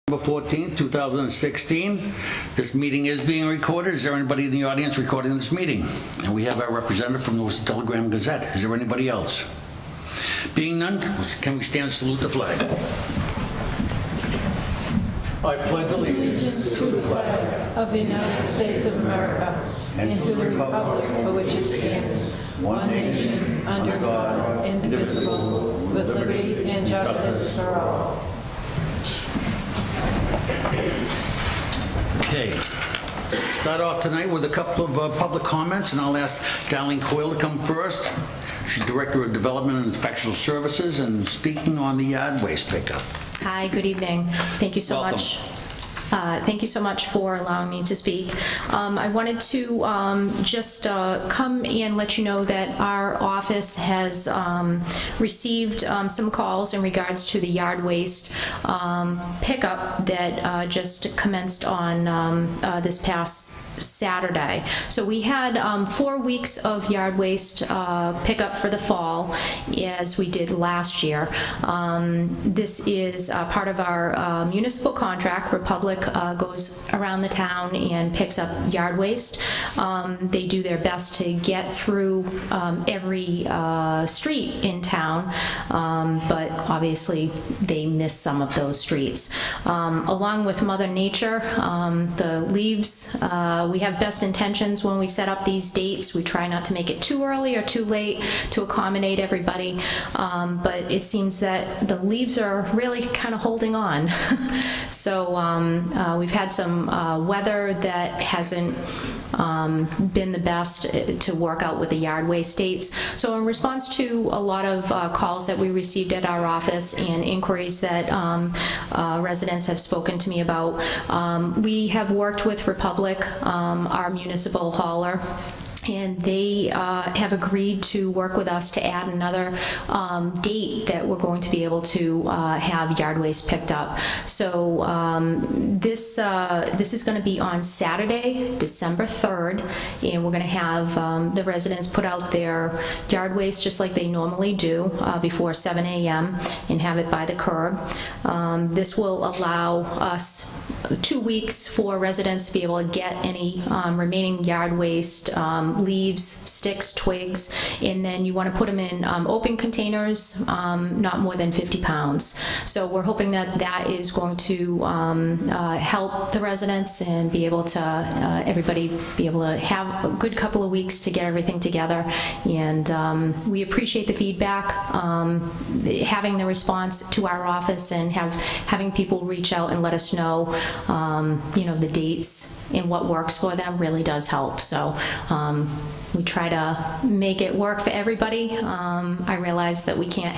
November 14th, 2016. This meeting is being recorded. Is there anybody in the audience recording this meeting? And we have our representative from the Worcester Telegram Gazette. Is there anybody else? Being none, can we stand and salute the flag? I pledge allegiance to the flag of the United States of America and to the republic for which it stands, one nation, under God, indivisible, with liberty and justice for all. Okay. Start off tonight with a couple of public comments, and I'll ask Darlene Coyle to come first. She's Director of Development and Inspectional Services and speaking on the yard waste pickup. Hi, good evening. Thank you so much. Thank you so much for allowing me to speak. I wanted to just come and let you know that our office has received some calls in regards to the yard waste pickup that just commenced on this past Saturday. So we had 4 weeks of yard waste pickup for the fall, as we did last year. This is part of our municipal contract. Republic goes around the town and picks up yard waste. They do their best to get through every street in town, but obviously they miss some of those streets. Along with Mother Nature, the leaves, we have best intentions when we set up these dates. We try not to make it too early or too late to accommodate everybody, but it seems that the leaves are really kind of holding on. So we've had some weather that hasn't been the best to work out with the yard waste dates. So in response to a lot of calls that we received at our office and inquiries that residents have spoken to me about, we have worked with Republic, our municipal hauler, and they have agreed to work with us to add another date that we're going to be able to have yard waste picked up. So this is going to be on Saturday, December 3rd, and we're going to have the residents put out their yard waste just like they normally do before 7 a.m. and have it by the curb. This will allow us 2 weeks for residents to be able to get any remaining yard waste, leaves, sticks, twigs, and then you want to put them in open containers, not more than 50 pounds. So we're hoping that that is going to help the residents and be able to, everybody be able to have a good couple of weeks to get everything together. And we appreciate the feedback, having the response to our office and having people reach out and let us know, the dates and what works for them really does help. So we try to make it work for everybody. I realize that we can't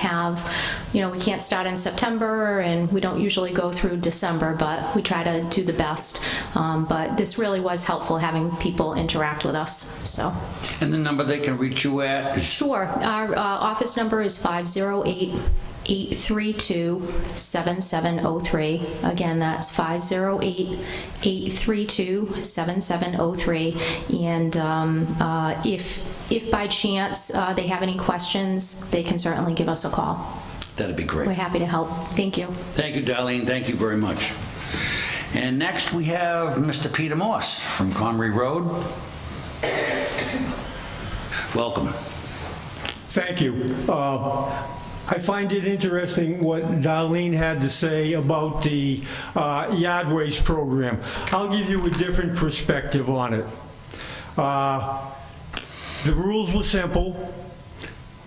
we can't start in September and we don't usually go through December, but we try to do the best. But this really was helpful having people interact with us. So. And the number they can reach you at? Sure. Our office number is 508-832-7703. Again, that's 508-832-7703. And if by chance they have any questions, they can certainly give us a call. That'd be great. We're happy to help. Thank you. Thank you, Darlene. Thank you very much. And next we have Mr. Peter Morse from Comrie Road. Welcome. Thank you. I find it interesting what Darlene had to say about the yard waste program. I'll give you a different perspective on it. The rules were simple.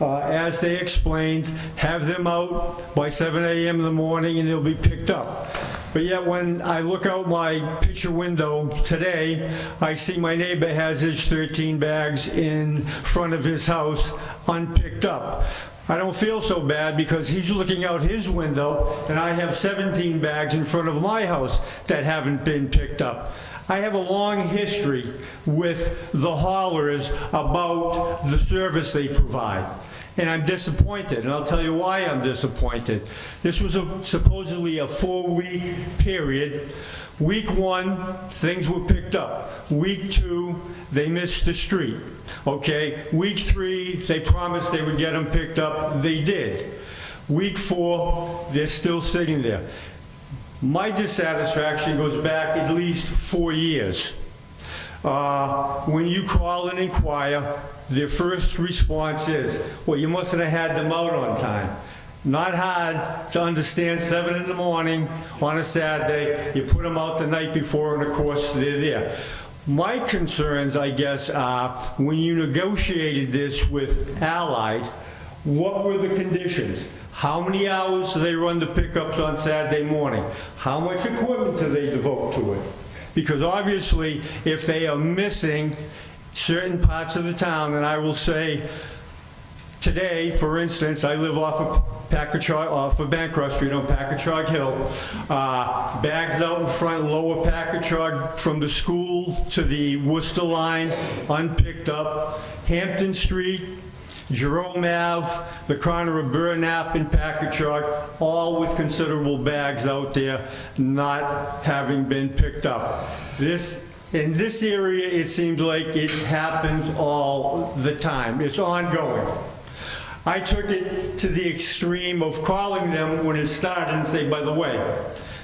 As they explained, have them out by 7 a.m. in the morning and they'll be picked up. But yet when I look out my picture window today, I see my neighbor has his 13 bags in front of his house unpicked up. I don't feel so bad because he's looking out his window and I have 17 bags in front of my house that haven't been picked up. I have a long history with the haulers about the service they provide. And I'm disappointed, and I'll tell you why I'm disappointed. This was supposedly a 4-week period. Week 1, things were picked up. Week 2, they missed the street. Okay, week 3, they promised they would get them picked up. They did. Week 4, they're still sitting there. My dissatisfaction goes back at least 4 years. When you call and inquire, their first response is, well, you mustn't have had them out on time. Not hard to understand, 7 in the morning on a Saturday, you put them out the night before, and of course, they're there. My concerns, I guess, are when you negotiated this with Allied, what were the conditions? How many hours do they run the pickups on Saturday morning? How much equipment do they devote to it? Because obviously, if they are missing certain parts of the town, and I will say, today, for instance, I live off of Bancroft Street on Packagug Hill. Bags out in front, lower Packagug from the school to the Worcester line, unpicked up. Hampton Street, Jerome Ave, the corner of Burnap and Packagug, all with considerable bags out there not having been picked up. In this area, it seems like it happens all the time. It's ongoing. I took it to the extreme of calling them when it started and say, by the way,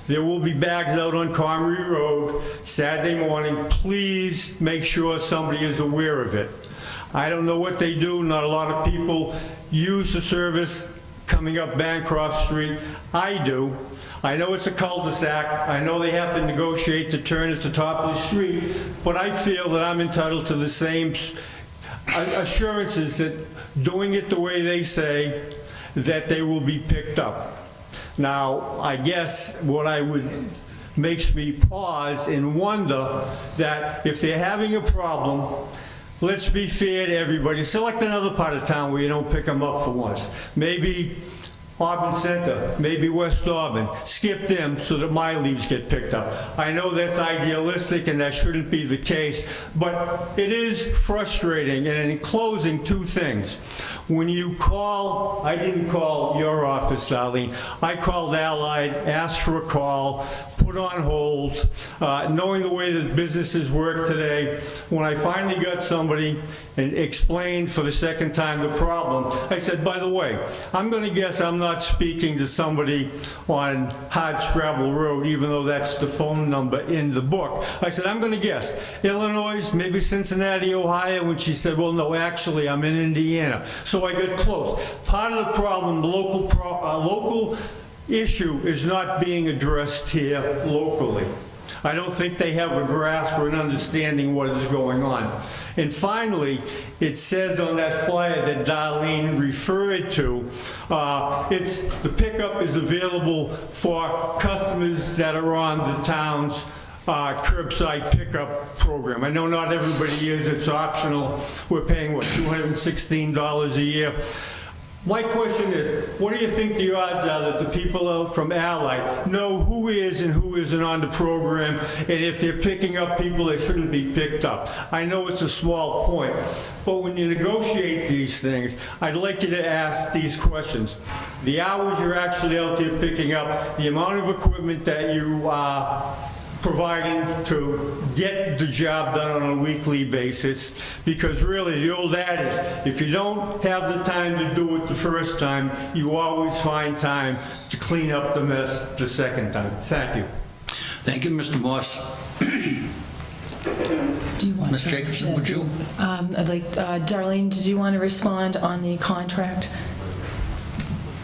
there will be bags out on Comrie Road Saturday morning. Please make sure somebody is aware of it. I don't know what they do. Not a lot of people use the service coming up Bancroft Street. I do. I know it's a cul-de-sac. I know they have to negotiate to turn at the top of the street, but I feel that I'm entitled to the same assurances that doing it the way they say, that they will be picked up. Now, I guess what makes me pause and wonder that if they're having a problem, let's be fair to everybody. Select another part of town where you don't pick them up for once. Maybe Auburn Center, maybe West Auburn. Skip them so that my leaves get picked up. I know that's idealistic and that shouldn't be the case, but it is frustrating. And in closing, 2 things. When you call, I didn't call your office, Darlene. I called Allied, asked for a call, put on hold, knowing the way that businesses work today. When I finally got somebody and explained for the second time the problem, I said, by the way, I'm going to guess I'm not speaking to somebody on Hardscrabble Road, even though that's the phone number in the book. I said, I'm going to guess Illinois, maybe Cincinnati, Ohio, and she said, well, no, actually, I'm in Indiana. So I got close. Part of the problem, local issue is not being addressed here locally. I don't think they have a grasp or an understanding what is going on. And finally, it says on that flyer that Darlene referred to, the pickup is available for customers that are on the town's curbside pickup program. I know not everybody is, it's optional. We're paying, what, $216 a year? My question is, what do you think the odds are that the people from Allied know who is and who isn't on the program, and if they're picking up people that shouldn't be picked up? I know it's a small point, but when you negotiate these things, I'd like you to ask these questions. The hours you're actually out there picking up, the amount of equipment that you are providing to get the job done on a weekly basis, because really the old adage, if you don't have the time to do it the first time, you always find time to clean up the mess the second time. Thank you. Thank you, Mr. Morse. Do you want Ms. Jacobson, would you? I'd like, Darlene, did you want to respond on the contract?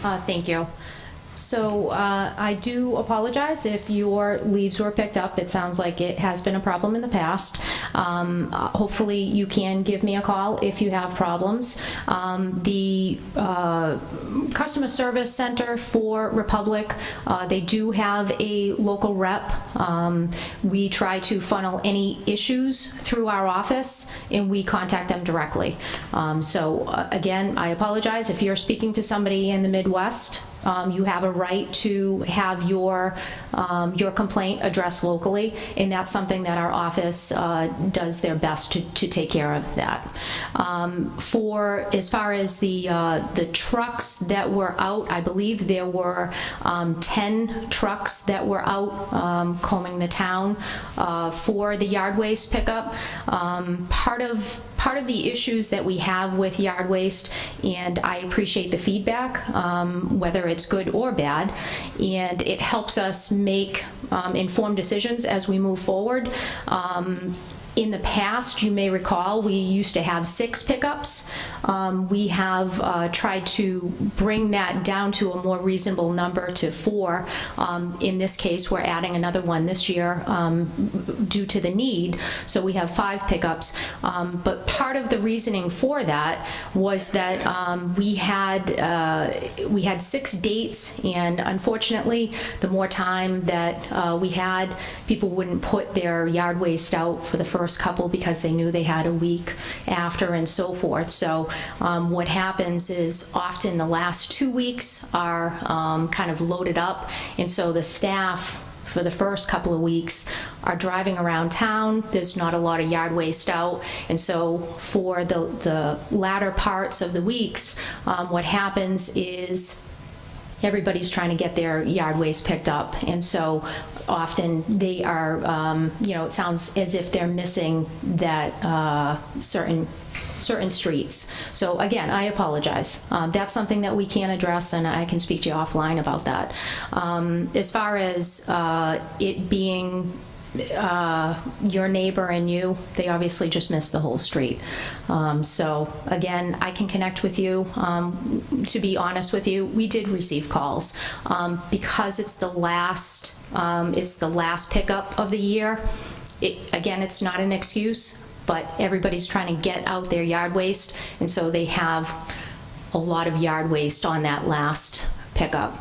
Thank you. So I do apologize if your leaves were picked up. It sounds like it has been a problem in the past. Hopefully you can give me a call if you have problems. The Customer Service Center for Republic, they do have a local rep. We try to funnel any issues through our office and we contact them directly. So again, I apologize if you're speaking to somebody in the Midwest. You have a right to have your complaint addressed locally, and that's something that our office does their best to take care of that. For as far as the trucks that were out, I believe there were 10 trucks that were out combing the town for the yard waste pickup. Part Part of the issues that we have with yard waste, and I appreciate the feedback, whether it's good or bad, and it helps us make informed decisions as we move forward. In the past, you may recall, we used to have 6 pickups. We have tried to bring that down to a more reasonable number to 4. In this case, we're adding another one this year due to the need, so we have 5 pickups. But part of the reasoning for that was that we had 6 dates, and unfortunately, the more time that we had, people wouldn't put their yard waste out for the first couple because they knew they had a week after and so forth. So what happens is often the last 2 weeks are kind of loaded up, and so the staff for the first couple of weeks are driving around town. There's not a lot of yard waste out, and so for the latter parts of the weeks, what happens is everybody's trying to get their yard waste picked up, and so often they are, it sounds as if they're missing that certain streets. So again, I apologize. That's something that we can address, and I can speak to you offline about that. As far as it being your neighbor and you, they obviously just missed the whole street. So again, I can connect with you. To be honest with you, we did receive calls because it's the last pickup of the year. Again, it's not an excuse, but everybody's trying to get out their yard waste, and so they have a lot of yard waste on that last pickup.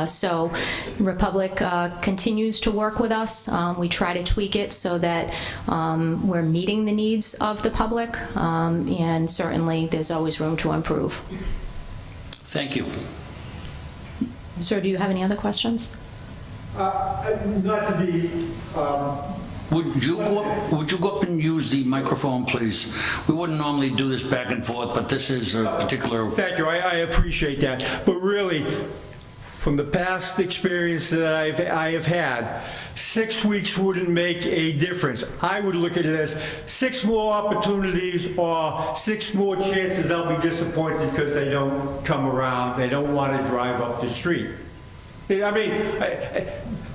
So Republic continues to work with us. We try to tweak it so that we're meeting the needs of the public, and certainly there's always room to improve. Thank you. Sir, do you have any other questions? Not to be... Would you go up and use the microphone, please? We wouldn't normally do this back and forth, but this is a particular... Thank you, I appreciate that. But really, from the past experience that I have had, 6 weeks wouldn't make a difference. I would look at it as 6 more opportunities or 6 more chances I'll be disappointed because they don't come around, they don't want to drive up the street. I mean,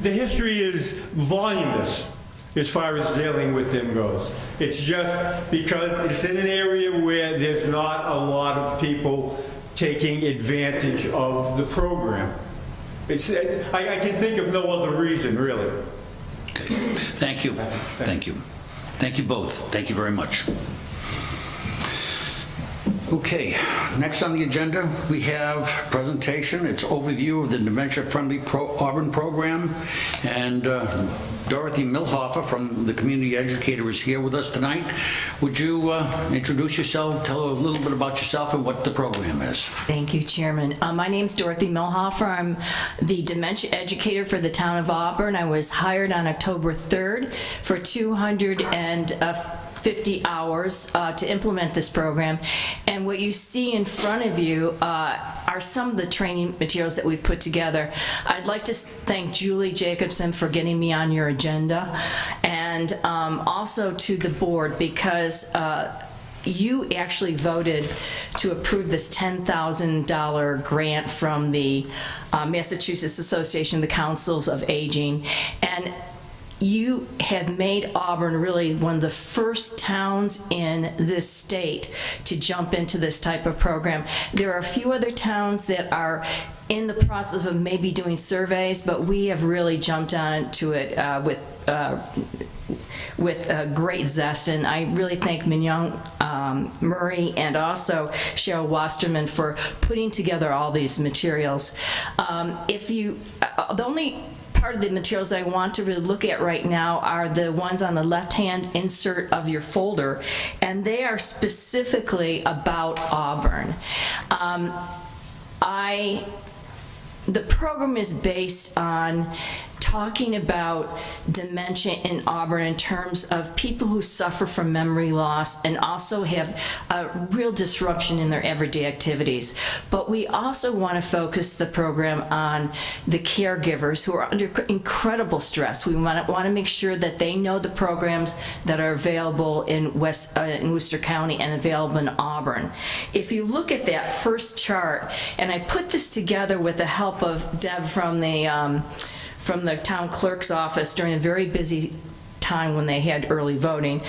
the history is voluminous as far as dealing with them goes. It's just because it's in an area where there's not a lot of people taking advantage of the program. I can think of no other reason, really. Okay. Thank you. Thank you. Thank you both. Thank you very much. Okay, next on the agenda, we have presentation. It's overview of the Dementia-Friendly Auburn program, and Dorothy Milhofer from the Community Educator is here with us tonight. Would you introduce yourself, tell a little bit about yourself and what the program is? Thank you, Chairman. My name's Dorothy Milhofer. I'm the Dementia Educator for the town of Auburn. I was hired on October 3rd for 250 hours to implement this program. And what you see in front of you are some of the training materials that we've put together. I'd like to thank Julie Jacobson for getting me on your agenda, and also to the board, because you actually voted to approve this $10,000 grant from the Massachusetts Association of the Councils of Aging, and you have made Auburn really one of the first towns in this state to jump into this type of program. There are a few other towns that are in the process of maybe doing surveys, but we have really jumped onto it with great zest, and I really thank Mignon Murray and also Cheryl Wasterman for putting together all these materials. The only part of the materials I want to really look at right now are the ones on the left-hand insert of your folder, and they are specifically about Auburn. The program is based on talking about dementia in Auburn in terms of people who suffer from memory loss and also have a real disruption in their everyday activities. But we also want to focus the program on the caregivers who are under incredible stress. We want to make sure that they know the programs that are available in Worcester County and available in Auburn. If you look at that first chart, and I put this together with the help of Deb from the town clerk's office during a very busy time when they had early voting.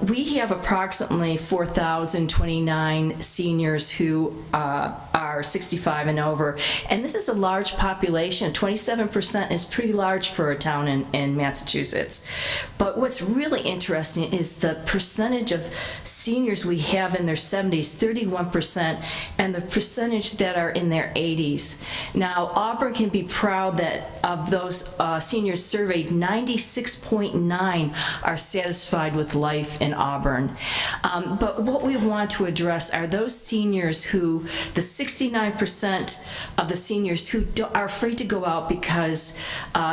We have approximately 4,029 seniors who are 65 and over, and this is a large population. 27% is pretty large for a town in Massachusetts. But what's really interesting is the percentage of seniors we have in their 70s, 31%, and the percentage that are in their 80s. Now, Auburn can be proud that of those seniors surveyed, 96.9 are satisfied with life in Auburn. But what we want to address are those seniors who, the 69% of the seniors who are afraid to go out because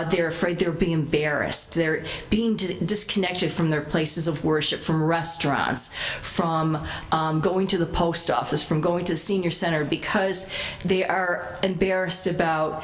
they're afraid they'll be embarrassed. They're being disconnected from their places of worship, from restaurants, from going to the post office, from going to the senior center, because they are embarrassed about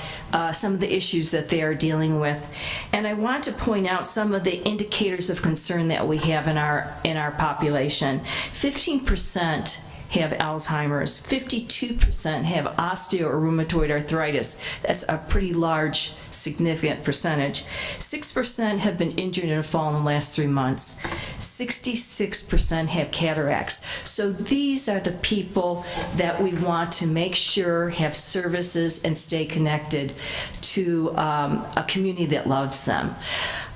some of the issues that they are dealing with. And I want to point out some of the indicators of concern that we have in our population. 15% have Alzheimer's, 52% have osteo or rheumatoid arthritis. That's a pretty large, significant percentage. 6% have been injured in a fall in the last 3 months. 66% have cataracts. So these are the people that we want to make sure have services and stay connected to a community that loves them.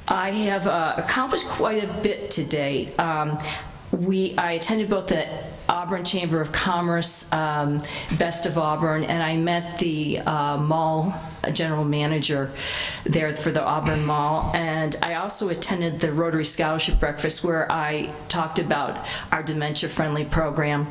I have accomplished quite a bit to date. I attended both the Auburn Chamber of Commerce Best of Auburn, and I met the mall general manager there for the Auburn Mall, and I also attended the Rotary Scholarship Breakfast where I talked about our dementia-friendly program.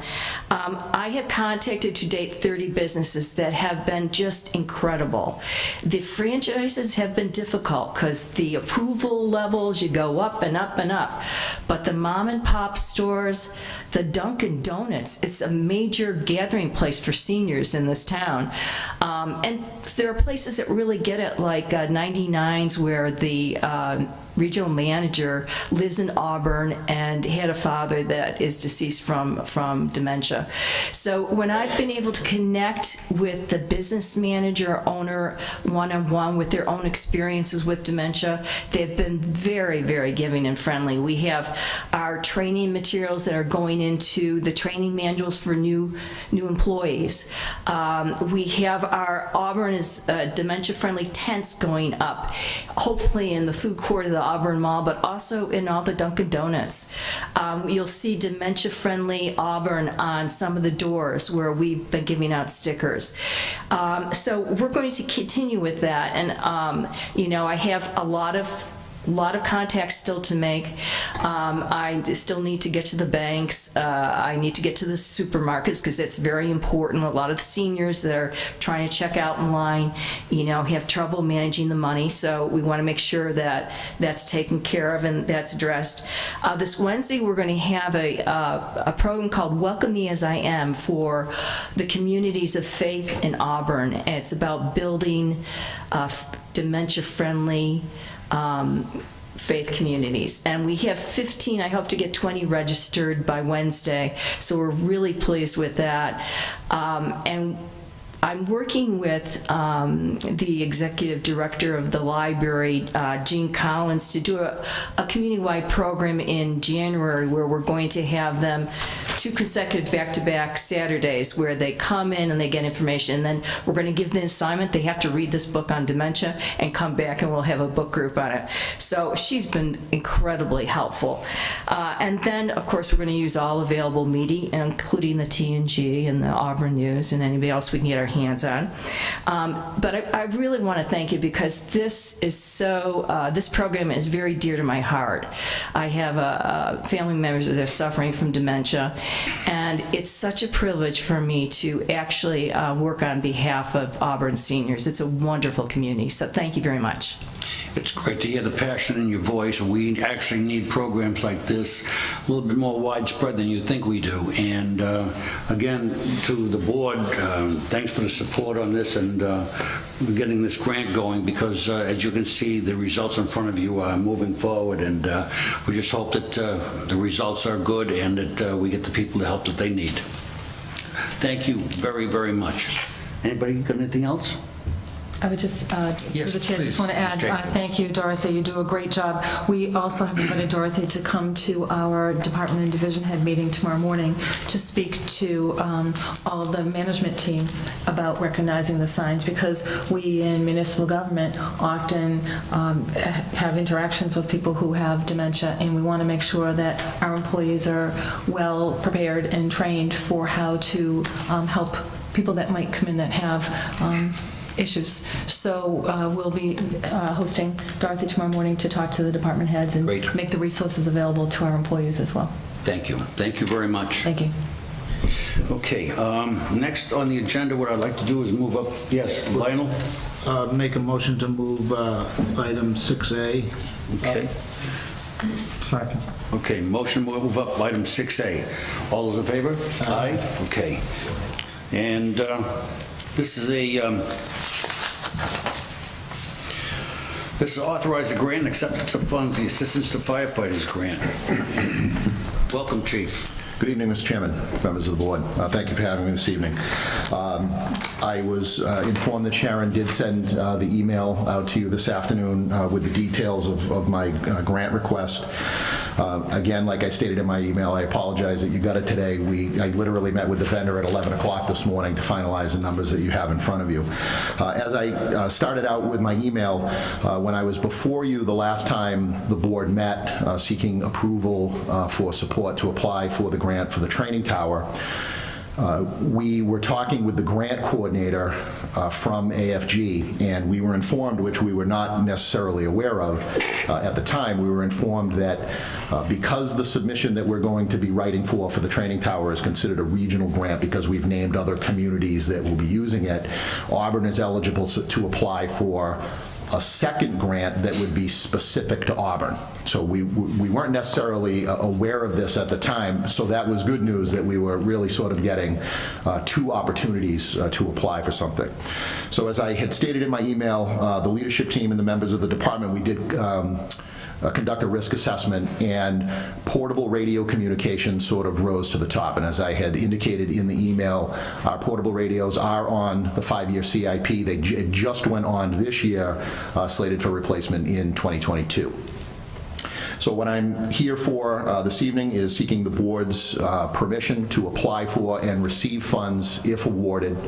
I have contacted to date 30 businesses that have been just incredible. The franchises have been difficult because the approval levels, you go up and up and up, but the mom and pop stores, the Dunkin' Donuts, it's a major gathering place for seniors in this town. And there are places that really get it, like 99's, where the regional manager lives in Auburn and had a father that is deceased from dementia. So when I've been able to connect with the business manager, owner, one-on-one with their own experiences with dementia, they've been very, very giving and friendly. We have our training materials that are going into the training manuals for new employees. We have our Auburn is dementia-friendly tents going up, hopefully in the food court of the Auburn Mall, but also in all the Dunkin' Donuts. You'll see dementia-friendly Auburn on some of the doors where we've been giving out stickers. So we're going to continue with that, and I have a lot of contacts still to make. I still need to get to the banks. I need to get to the supermarkets because it's very important. A lot of the seniors that are trying to check out in line, have trouble managing the money. So we want to make sure that that's taken care of and that's addressed. This Wednesday, we're going to have a program called Welcome Me As I Am for the communities of faith in Auburn. And it's about building dementia-friendly faith communities, and we have 15. I hope to get 20 registered by Wednesday, so we're really pleased with that. And I'm working with the executive director of the library, Jean Collins, to do a community-wide program in January where we're going to have them 2 consecutive back-to-back Saturdays where they come in and they get information, and then we're going to give the assignment. They have to read this book on dementia and come back, and we'll have a book group on it. So she's been incredibly helpful. And then, of course, we're going to use all available media, including the TNG and the Auburn News and anybody else we can get our hands on. But I really want to thank you because this program is very dear to my heart. I have family members that are suffering from dementia, and it's such a privilege for me to actually work on behalf of Auburn seniors. It's a wonderful community, so thank you very much. It's great to hear the passion in your voice. We actually need programs like this a little bit more widespread than you think we do. And again, to the board, thanks for the support on this and getting this grant going, because as you can see, the results in front of you are moving forward, and we just hope that the results are good and that we get the people the help that they need. Thank you very, very much. Anybody got anything else? I would just, through the chair, please, just want to add, Ms. Jacob. thank you, Dorothy. You do a great job. We also have invited Dorothy to come to our department and division head meeting tomorrow morning to speak to all of the management team about recognizing the signs, because we in municipal government often have interactions with people who have dementia, and we want to make sure that our employees are well prepared and trained for how to help people that might come in that have issues. So we'll be hosting Dorothy tomorrow morning to talk to the department heads and Great. make the resources available to our employees as well. Thank you. Thank you very much. Thank you. Okay, next on the agenda, what I'd like to do is move up. Yes, Lionel? Make a motion to move item 6A. Okay. Second. Okay, motion to move up item 6A. All those in favor? Aye. Okay. And this is authorize a grant and acceptance of funds, the Assistance to Firefighters Grant. Welcome, Chief. Good evening, Mr. Chairman, members of the board. Thank you for having me this evening. I was informed that Sharon did send the email out to you this afternoon with the details of my grant request. Again, like I stated in my email, I apologize that you got it today. I literally met with the vendor at 11 o'clock this morning to finalize the numbers that you have in front of you. As I started out with my email, when I was before you the last time the board met seeking approval for support to apply for the grant for the training tower, we were talking with the grant coordinator from AFG, and we were informed, which we were not necessarily aware of at the time, we were informed that because the submission that we're going to be writing for the training tower is considered a regional grant because we've named other communities that will be using it, Auburn is eligible to apply for a second grant that would be specific to Auburn. So we weren't necessarily aware of this at the time, so that was good news that we were really sort of getting two opportunities to apply for something. So as I had stated in my email, the leadership team and the members of the department, we did conduct a risk assessment, and portable radio communication sort of rose to the top. And as I had indicated in the email, our portable radios are on the 5-year CIP. They just went on this year, slated for replacement in 2022. So what I'm here for this evening is seeking the board's permission to apply for and receive funds if awarded.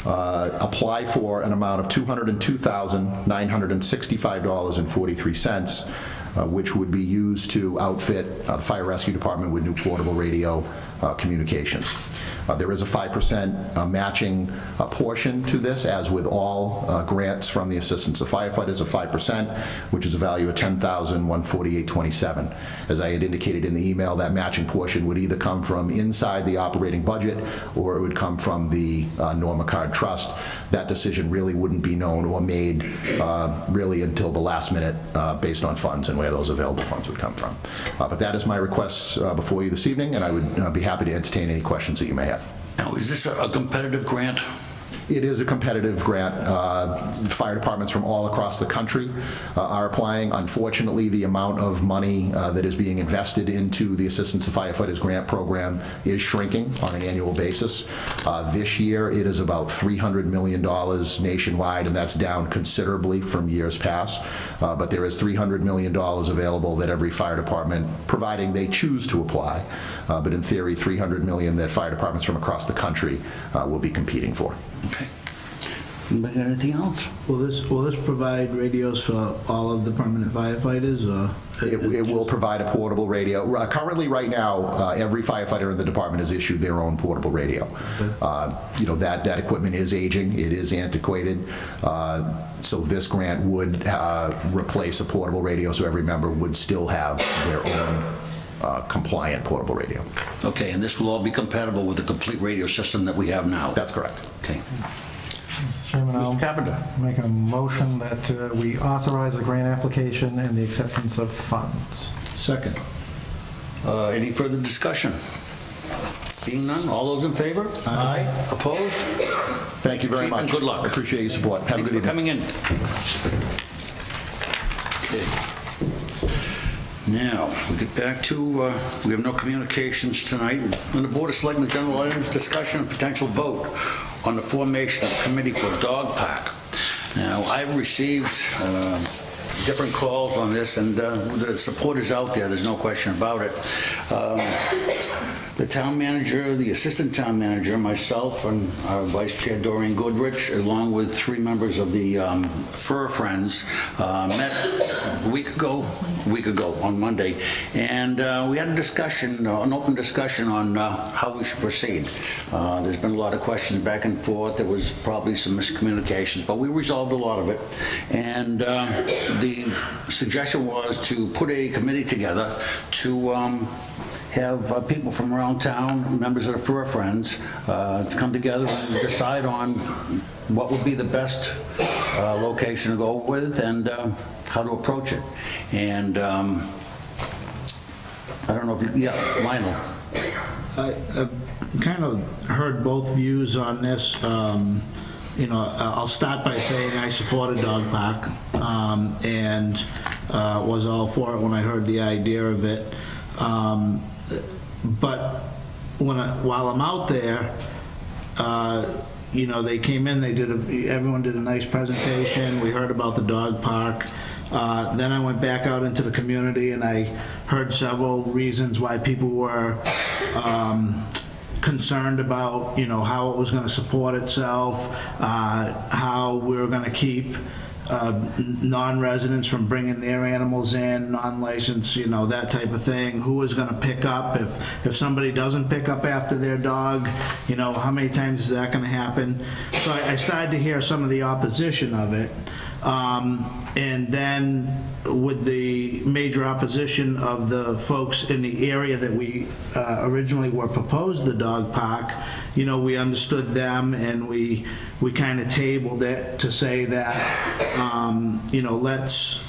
Apply for an amount of $202,965.43, which would be used to outfit the Fire Rescue Department with new portable radio communications. There is a 5% matching portion to this, as with all grants from the Assistance to Firefighters of 5%, which is a value of $10,148.27. As I had indicated in the email, that matching portion would either come from inside the operating budget or it would come from the Norma Card Trust. That decision really wouldn't be known or made really until the last minute based on funds and where those available funds would come from. But that is my request before you this evening, and I would be happy to entertain any questions that you may have. Now, is this a competitive grant? It is a competitive grant. Fire departments from all across the country are applying. Unfortunately, the amount of money that is being invested into the Assistance to Firefighters grant program is shrinking on an annual basis. This year, it is about $300 million nationwide, and that's down considerably from years past. But there is $300 million available that every fire department, providing they choose to apply, but in theory, $300 million that fire departments from across the country will be competing for. Okay. Anybody got anything else? Will this provide radios for all of the permanent firefighters, or? It will provide a portable radio. Currently, right now, every firefighter in the department has issued their own portable radio. That equipment is aging, it is antiquated, so this grant would replace a portable radio, so every member would still have their own compliant portable radio. Okay, and this will all be compatible with the complete radio system that we have now? That's correct. Okay. Mr. Chairman, Mr. I'll Carpenter. make a motion that we authorize the grant application and the acceptance of funds. Second. Any further discussion? Being none, all those in favor? Aye. Opposed? Thank you very Chief, and much. good luck. I appreciate your support. Have a Thanks good for evening. coming in. Okay. Now, we get back to, we have no communications tonight. On the Board of Selectmen general items, discussion and potential vote on the formation of a committee for a dog park. Now, I've received different calls on this, and the support is out there, there's no question about it. The town manager, the assistant town manager, myself, and our vice chair Doreen Goodrich, along with 3 members of the Fur Friends, met a week ago on Monday, and we had a discussion, an open discussion on how we should proceed. There's been a lot of questions back and forth. There was probably some miscommunications, but we resolved a lot of it. And the suggestion was to put a committee together to have people from around town, members of the Fur Friends, to come together and decide on what would be the best location to go with and how to approach it. And I don't know if Lionel. I've kind of heard both views on this. I'll start by saying I support a dog park and was all for it when I heard the idea of it. But while I'm out there, they came in, everyone did a nice presentation. We heard about the dog park. Then I went back out into the community and I heard several reasons why people were concerned about, how it was going to support itself, how we were going to keep non-residents from bringing their animals in, non-licensed, that type of thing. Who was going to pick up if somebody doesn't pick up after their dog? How many times is that going to happen? So I started to hear some of the opposition of it. And then with the major opposition of the folks in the area that we originally were proposed the dog park, we understood them and we kind of tabled it to say that, let's,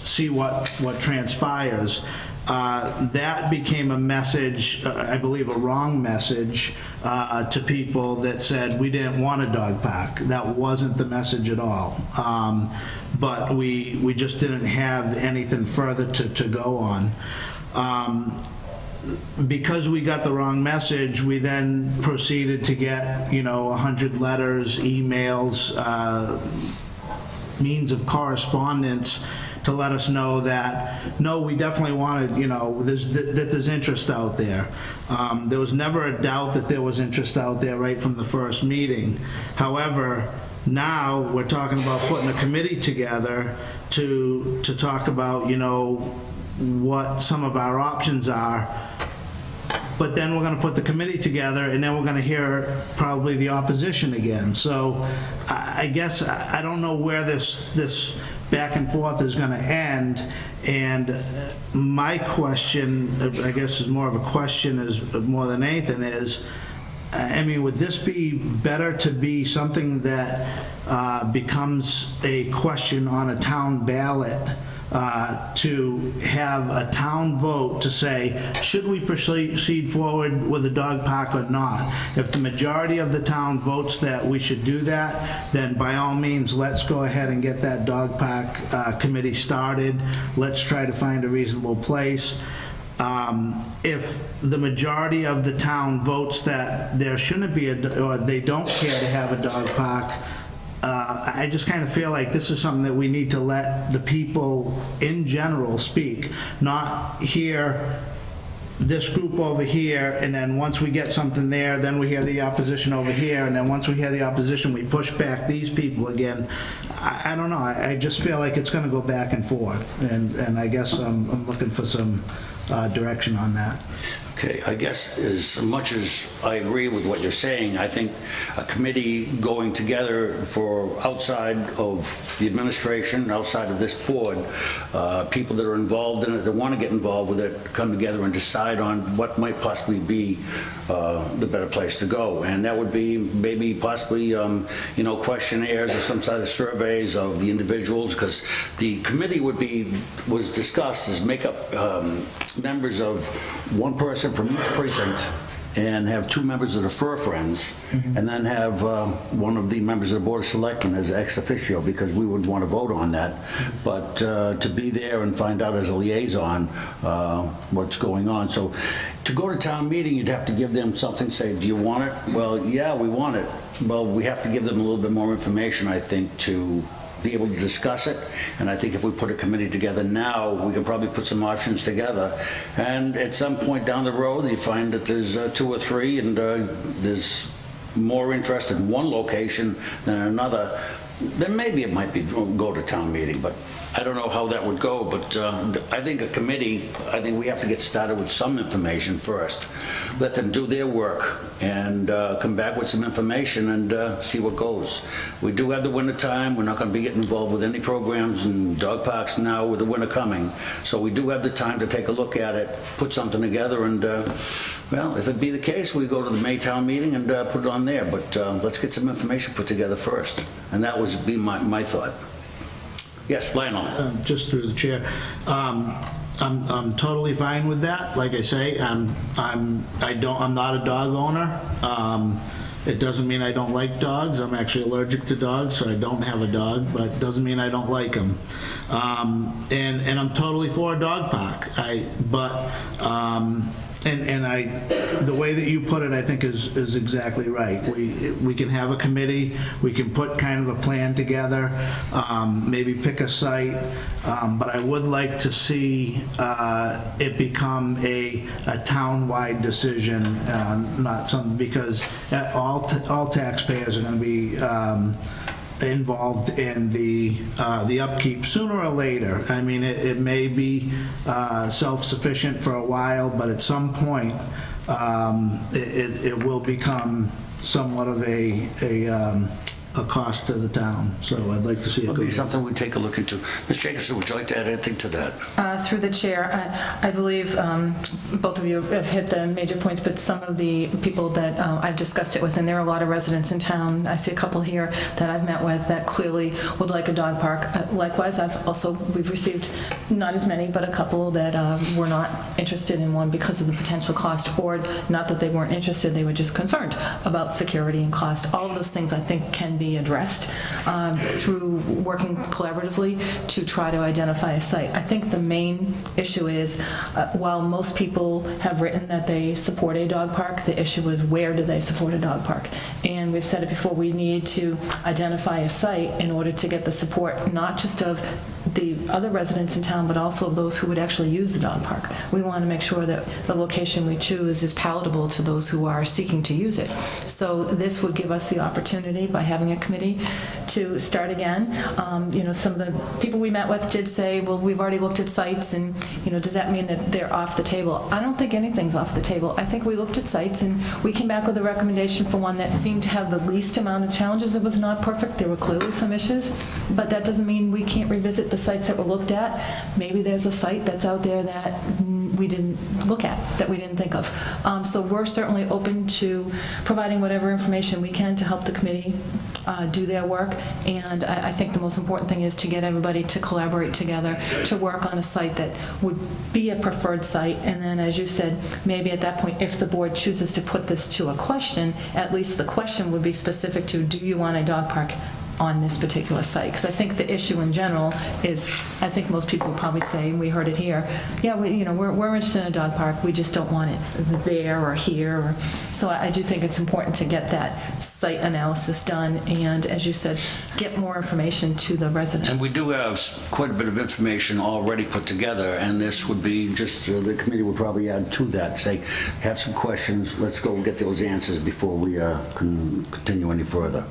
see what transpires. That became a message, I believe a wrong message, to people that said we didn't want a dog park. That wasn't the message at all. But we just didn't have anything further to go on. Because we got the wrong message, we then proceeded to get, 100 letters, emails, means of correspondence to let us know that, no, we definitely wanted, that there's interest out there. There was never a doubt that there was interest out there right from the first meeting. However, now we're talking about putting a committee together to talk about, what some of our options are. But then we're going to put the committee together, and then we're going to hear probably the opposition again. So I guess I don't know where this back and forth is going to end. And my question, I guess, is more of a question, is more than anything, is, would this be better to be something that becomes a question on a town ballot? To have a town vote to say, should we proceed forward with a dog park or not? If the majority of the town votes that we should do that, then by all means, let's go ahead and get that dog park committee started. Let's try to find a reasonable place. If the majority of the town votes that there shouldn't be or they don't care to have a dog park, I just kind of feel like this is something that we need to let the people in general speak, not hear this group over here, and then once we get something there, then we hear the opposition over here, and then once we hear the opposition, we push back these people again. I don't know, I just feel like it's gonna go back and forth, and I guess I'm looking for some direction on that. Okay, I guess as much as I agree with what you're saying, I think a committee going together for outside of the administration, outside of this board, people that are involved in it, that want to get involved with it, come together and decide on what might possibly be the better place to go. And that would be maybe possibly, questionnaires or some sort of surveys of the individuals, because the committee was discussed as make up members of one person from each precinct and have 2 members of the Fur Friends, and then have one of the members of the Board of Selectmen as ex officio, because we would want to vote on that. But to be there and find out as a liaison what's going on. So to go to town meeting, you'd have to give them something, say, do you want it? Well, yeah, we want it. Well, we have to give them a little bit more information, I think, to be able to discuss it. And I think if we put a committee together now, we can probably put some options together. And at some point down the road, you find that there's 2 or 3 and there's more interest in one location than another, then maybe it might be go to town meeting. But I don't know how that would go, but I think a committee, I think we have to get started with some information first. Let them do their work and come back with some information and see what goes. We do have the winter time. We're not going to be getting involved with any programs in dog parks now with the winter coming. So we do have the time to take a look at it, put something together, and well, if it be the case, we go to the Maytown meeting and put it on there. But let's get some information put together first. And that would be my thought. Yes, Lionel. Just through the chair. I'm totally fine with that. Like I say, I'm not a dog owner. It doesn't mean I don't like dogs. I'm actually allergic to dogs, so I don't have a dog, but it doesn't mean I don't like them. And I'm totally for a dog park. The way that you put it, I think, is exactly right. We can have a committee, we can put kind of a plan together, maybe pick a site, but I would like to see it become a town-wide decision, not something, because all taxpayers are going to be involved in the upkeep sooner or later. I mean, it may be self-sufficient for a while, but at some point, it will become somewhat of a cost to the town. So I'd like to see it go. It'll be something we take a look into. Ms. Jacobson, would you like to add anything to that? Through the chair, I believe both of you have hit the major points, but some of the people that I've discussed it with, and there are a lot of residents in town, I see a couple here that I've met with that clearly would like a dog park. Likewise, we've received not as many, but a couple that were not interested in one because of the potential cost, or not that they weren't interested, they were just concerned about security and cost. All of those things I think can be addressed through working collaboratively to try to identify a site. I think the main issue is, while most people have written that they support a dog park, the issue is where do they support a dog park? And we've said it before, we need to identify a site in order to get the support, not just of the other residents in town, but also of those who would actually use the dog park. We want to make sure that the location we choose is palatable to those who are seeking to use it. So this would give us the opportunity, by having a committee, to start again. Some of the people we met with did say, well, we've already looked at sites, and does that mean that they're off the table? I don't think anything's off the table. I think we looked at sites and we came back with a recommendation for one that seemed to have the least amount of challenges. It was not perfect. There were clearly some issues, but that doesn't mean we can't revisit the sites that were looked at. Maybe there's a site that's out there that we didn't look at, that we didn't think of. So we're certainly open to providing whatever information we can to help the committee do their work. And I think the most important thing is to get everybody to collaborate together to work on a site that would be a preferred site. And then, as you said, maybe at that point, if the board chooses to put this to a question, at least the question would be specific to, do you want a dog park on this particular site. Because I think the issue in general is, I think most people would probably say, and we heard it here, yeah, we're interested in a dog park, we just don't want it there or here. So I do think it's important to get that site analysis done, and as you said, get more information to the residents. And we do have quite a bit of information already put together, and this would be just, the committee would probably add to that, say, have some questions, let's go get those answers before we can continue any further.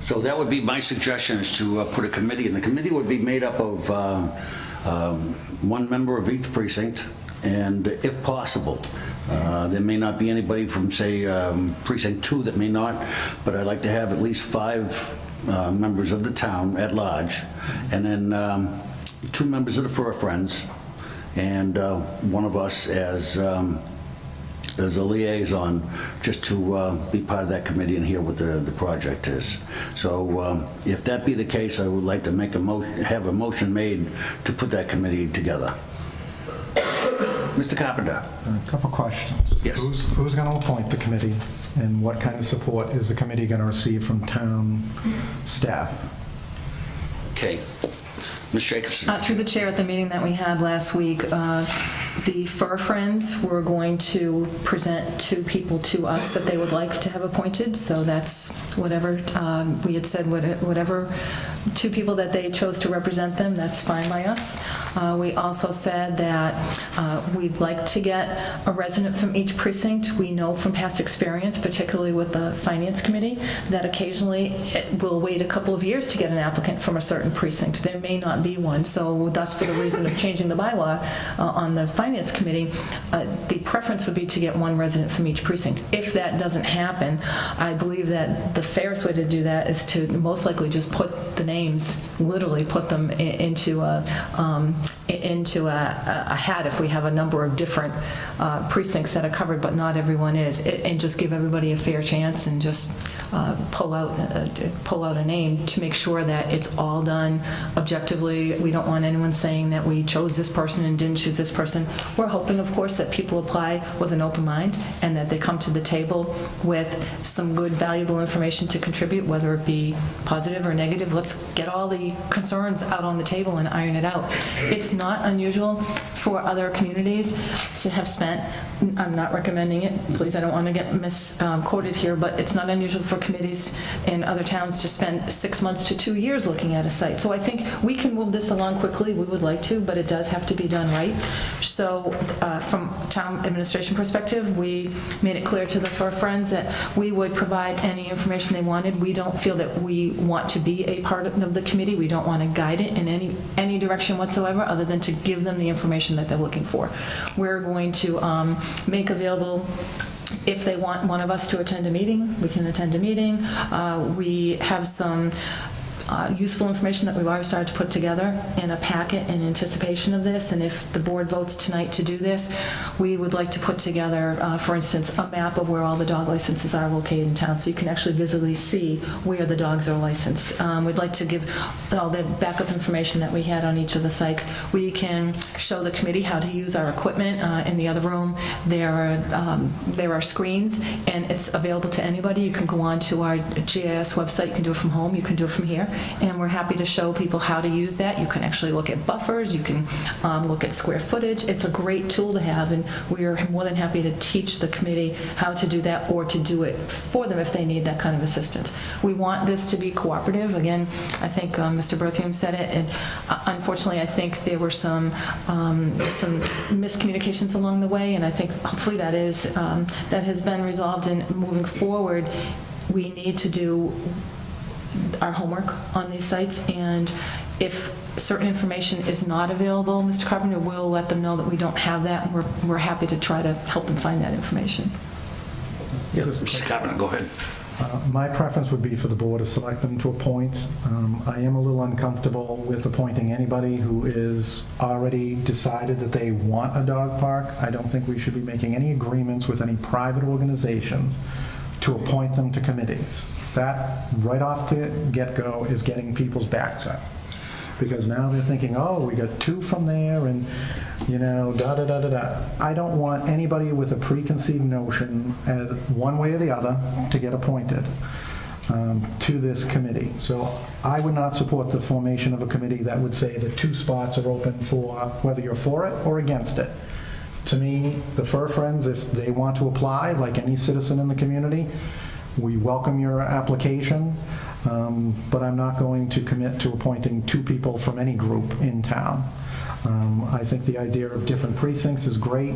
So that would be my suggestion, is to put a committee, and the committee would be made up of one member of each precinct, and if possible, there may not be anybody from, say, precinct 2 that may not, but I'd like to have at least 5 members of the town at large, and then 2 members of the Fur Friends, and one of us as a liaison, just to be part of that committee and hear what the project is. So if that be the case, I would like to make have a motion made to put that committee together. Mr. Carpenter. A couple questions. Yes. Who's going to appoint the committee, and what kind of support is the committee going to receive from town staff? Okay. Ms. Jacobson. Through the chair, at the meeting that we had last week, the Fur Friends were going to present 2 people to us that they would like to have appointed. So that's whatever we had said, whatever 2 people that they chose to represent them, that's fine by us. We also said that we'd like to get a resident from each precinct. We know from past experience, particularly with the Finance Committee, that occasionally we'll wait a couple of years to get an applicant from a certain precinct. There may not be one. So thus, for the reason of changing the bylaw on the Finance Committee, the preference would be to get 1 resident from each precinct. If that doesn't happen, I believe that the fairest way to do that is to most likely just put the names, literally put them into a hat if we have a number of different precincts that are covered, but not everyone is, and just give everybody a fair chance and just pull out a name to make sure that it's all done objectively. We don't want anyone saying that we chose this person and didn't choose this person. We're hoping, of course, that people apply with an open mind and that they come to the table with some good, valuable information to contribute, whether it be positive or negative. Let's get all the concerns out on the table and iron it out. It's not unusual for other communities to have spent, I'm not recommending it, please, I don't want to get misquoted here, but it's not unusual for committees in other towns to spend 6 months to 2 years looking at a site. So I think we can move this along quickly. We would like to, but it does have to be done right. So from town administration perspective, we made it clear to the Fur Friends that we would provide any information they wanted. We don't feel that we want to be a part of the committee. We don't want to guide it in any direction whatsoever, other than to give them the information that they're looking for. We're going to make available, if they want one of us to attend a meeting, we can attend a meeting. We have some useful information that we've already started to put together in a packet in anticipation of this, and if the board votes tonight to do this, we would like to put together, for instance, a map of where all the dog licenses are located in town, so you can actually visibly see where the dogs are licensed. We'd like to give all the backup information that we had on each of the sites. We can show the committee how to use our equipment in the other room. There are screens, and it's available to anybody. You can go on to our GIS website. You can do it from home. You can do it from here. And we're happy to show people how to use that. You can actually look at buffers. You can look at square footage. It's a great tool to have, and we are more than happy to teach the committee how to do that, or to do it for them if they need that kind of assistance. We want this to be cooperative. Again, I think Mr. Berthium said it, and unfortunately I think there were some miscommunications along the way, and I think hopefully that has been resolved. And moving forward, we need to do our homework on these sites, and if certain information is not available, Mr. Carpenter will let them know that we don't have that, and we're happy to try to help them find that information. Yeah, Mr. Carpenter, go ahead. My preference would be for the Board of Selectmen to appoint. I am a little uncomfortable with appointing anybody who is already decided that they want a dog park. I don't think we should be making any agreements with any private organizations to appoint them to committees. That, right off the get-go, is getting people's backs up. Because now they're thinking, oh, we got 2 from there, and, da-da-da-da-da. I don't want anybody with a preconceived notion, as one way or the other, to get appointed. to this committee. So I would not support the formation of a committee that would say that 2 spots are open for whether you're for it or against it. To me, the Fur Friends, if they want to apply, like any citizen in the community, we welcome your application, but I'm not going to commit to appointing 2 people from any group in town. I think the idea of different precincts is great.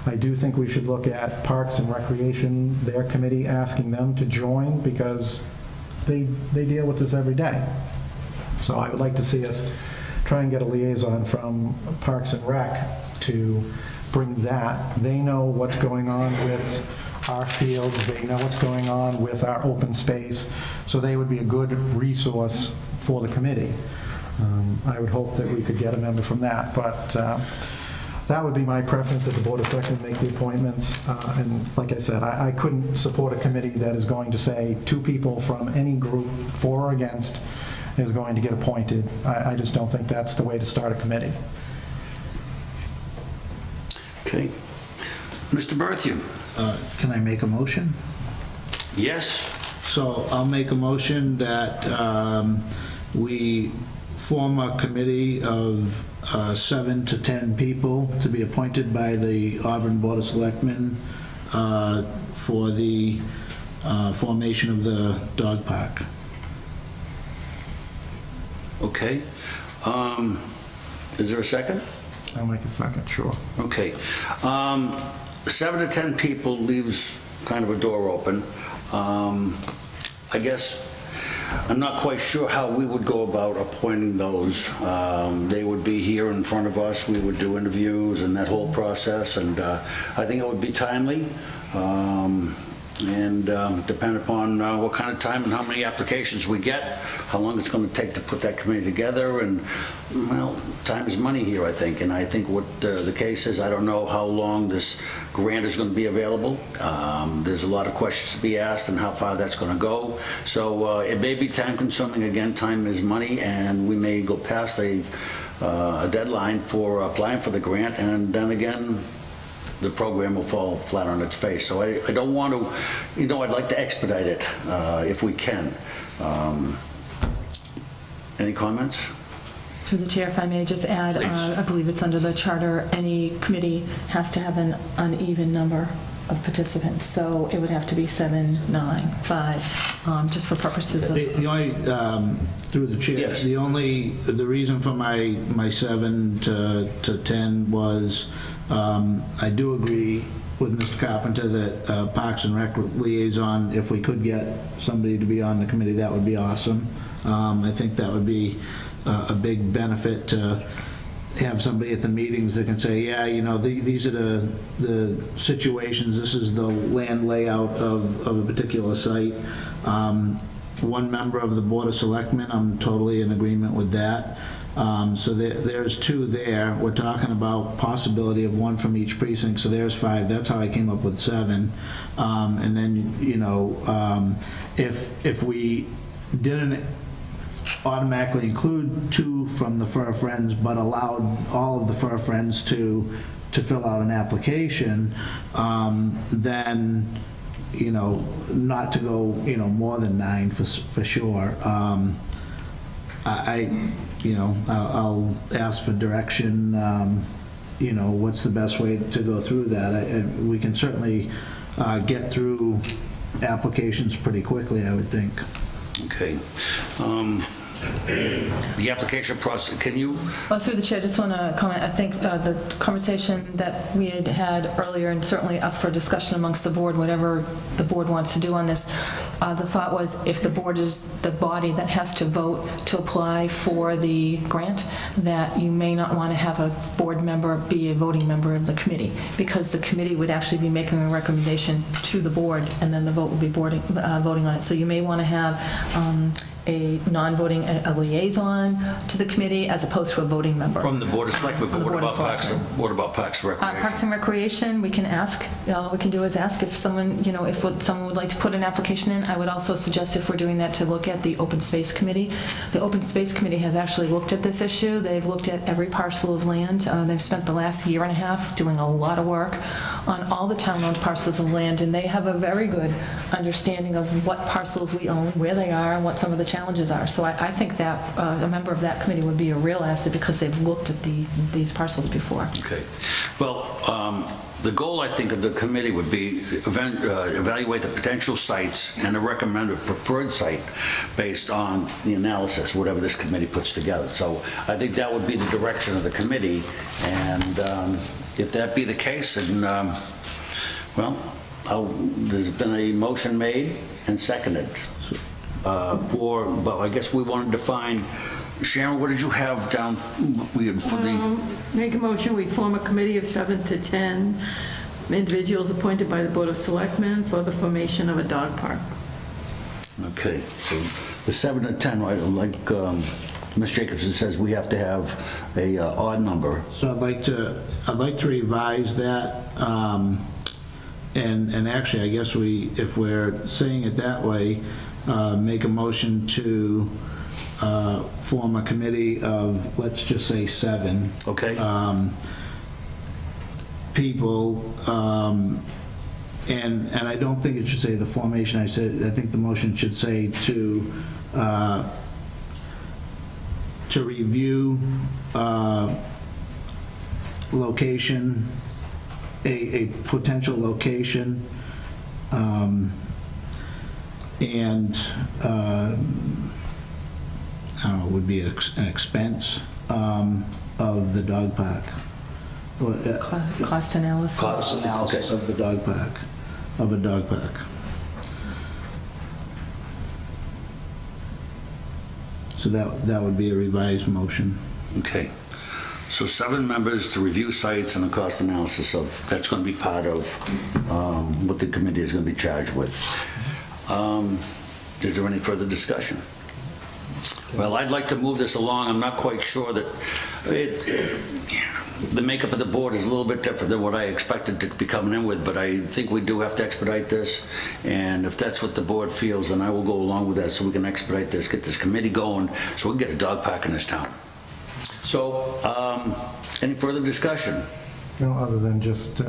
I do think we should look at Parks and Recreation, their committee, asking them to join because they deal with this every day. So I would like to see us try and get a liaison from Parks and Rec to bring that. They know what's going on with our fields. They know what's going on with our open space. So they would be a good resource for the committee. I would hope that we could get a member from that, but that would be my preference, that the Board of Selectmen make the appointments. And like I said, I couldn't support a committee that is going to say 2 people from any group, for or against, is going to get appointed. I just don't think that's the way to start a committee. Okay. Mr. Berthew? Can I make a motion? Yes? So I'll make a motion that we form a committee of 7 to 10 people to be appointed by the Auburn Board of Selectmen for the formation of the dog park. Okay. Is there a second? I'll make a second, sure. Okay. 7 to 10 people leaves kind of a door open. I guess I'm not quite sure how we would go about appointing those. They would be here in front of us. We would do interviews and that whole process, and I think it would be timely. And depend upon what kind of time and how many applications we get, how long it's going to take to put that committee together, and, well, time is money here, I think. And I think what the case is, I don't know how long this grant is going to be available. There's a lot of questions to be asked and how far that's going to go. So it may be time-consuming. Again, time is money, and we may go past a deadline for applying for the grant, and then again, the program will fall flat on its face. So I don't want to, I'd like to expedite it if we can. Any comments? Through the chair, if I may just add, I believe it's under the charter, any committee has to have an uneven number of participants. So it would have to be 7, 9, 5, just for purposes of... The only, through the chair, Yes. the reason for my 7 to 10 was I do agree with Mr. Carpenter that Parks and Rec liaison, if we could get somebody to be on the committee, that would be awesome. I think that would be a big benefit to have somebody at the meetings that can say, yeah, these are the situations, this is the land layout of a particular site. One member of the Board of Selectmen, I'm totally in agreement with that. So there's 2 there. We're talking about possibility of 1 from each precinct, so there's 5. That's how I came up with 7. And then, if we didn't automatically include 2 from the Fur Friends, but allowed all of the Fur Friends to fill out an application, then, not to go, more than 9 for sure. I'll ask for direction, what's the best way to go through that. We can certainly get through applications pretty quickly, I would think. Okay. The application process, can you? Through the chair, I just want to comment. I think the conversation that we had earlier, and certainly up for discussion amongst the board, whatever the board wants to do on this, the thought was if the board is the body that has to vote to apply for the grant, that you may not want to have a board member be a voting member of the committee, because the committee would actually be making a recommendation to the board, and then the vote would be voting on it. So you may want to have a non-voting a liaison to the committee as opposed to a voting member. From the Board of Selectmen, From but the what Board of about Parks, Selectmen. what about Parks and Recreation? Parks and Recreation, we can ask, all we can do is ask if someone, if someone would like to put an application in. I would also suggest, if we're doing that, to look at the Open Space Committee. The Open Space Committee has actually looked at this issue. They've looked at every parcel of land. They've spent the last year and a half doing a lot of work on all the town-owned parcels of land, and they have a very good understanding of what parcels we own, where they are, and what some of the challenges are. So I think that a member of that committee would be a real asset because they've looked at these parcels before. Okay. Well, the goal, I think, of the committee would be evaluate the potential sites and a recommended preferred site based on the analysis, whatever this committee puts together. So I think that would be the direction of the committee, and if that be the case, then, there's been a motion made and seconded but I guess we wanted to find, Sharon, what did you have down for the... Make a motion, we form a committee of 7 to 10 individuals appointed by the Board of Selectmen for the formation of a dog park. Okay, so the 7 to 10, right, like Ms. Jacobson says, we have to have a odd number. So I'd like to revise that, and actually, I guess if we're saying it that way, make a motion to form a committee of, let's just say 7. Okay. People, and I don't think it should say the formation. I think the motion should say to review location, a potential location, and I don't know, it would be an expense of the dog park. Cost analysis. Cost analysis of the dog park, of a dog park. So that would be a revised motion. Okay. So 7 members to review sites and a cost analysis of, that's going to be part of what the committee is going to be charged with. Is there any further discussion? Well, I'd like to move this along. I'm not quite sure that the makeup of the board is a little bit different than what I expected to be coming in with, but I think we do have to expedite this, and if that's what the board feels, then I will go along with that so we can expedite this, get this committee going, so we can get a dog park in this town. So, any further discussion? No, other than just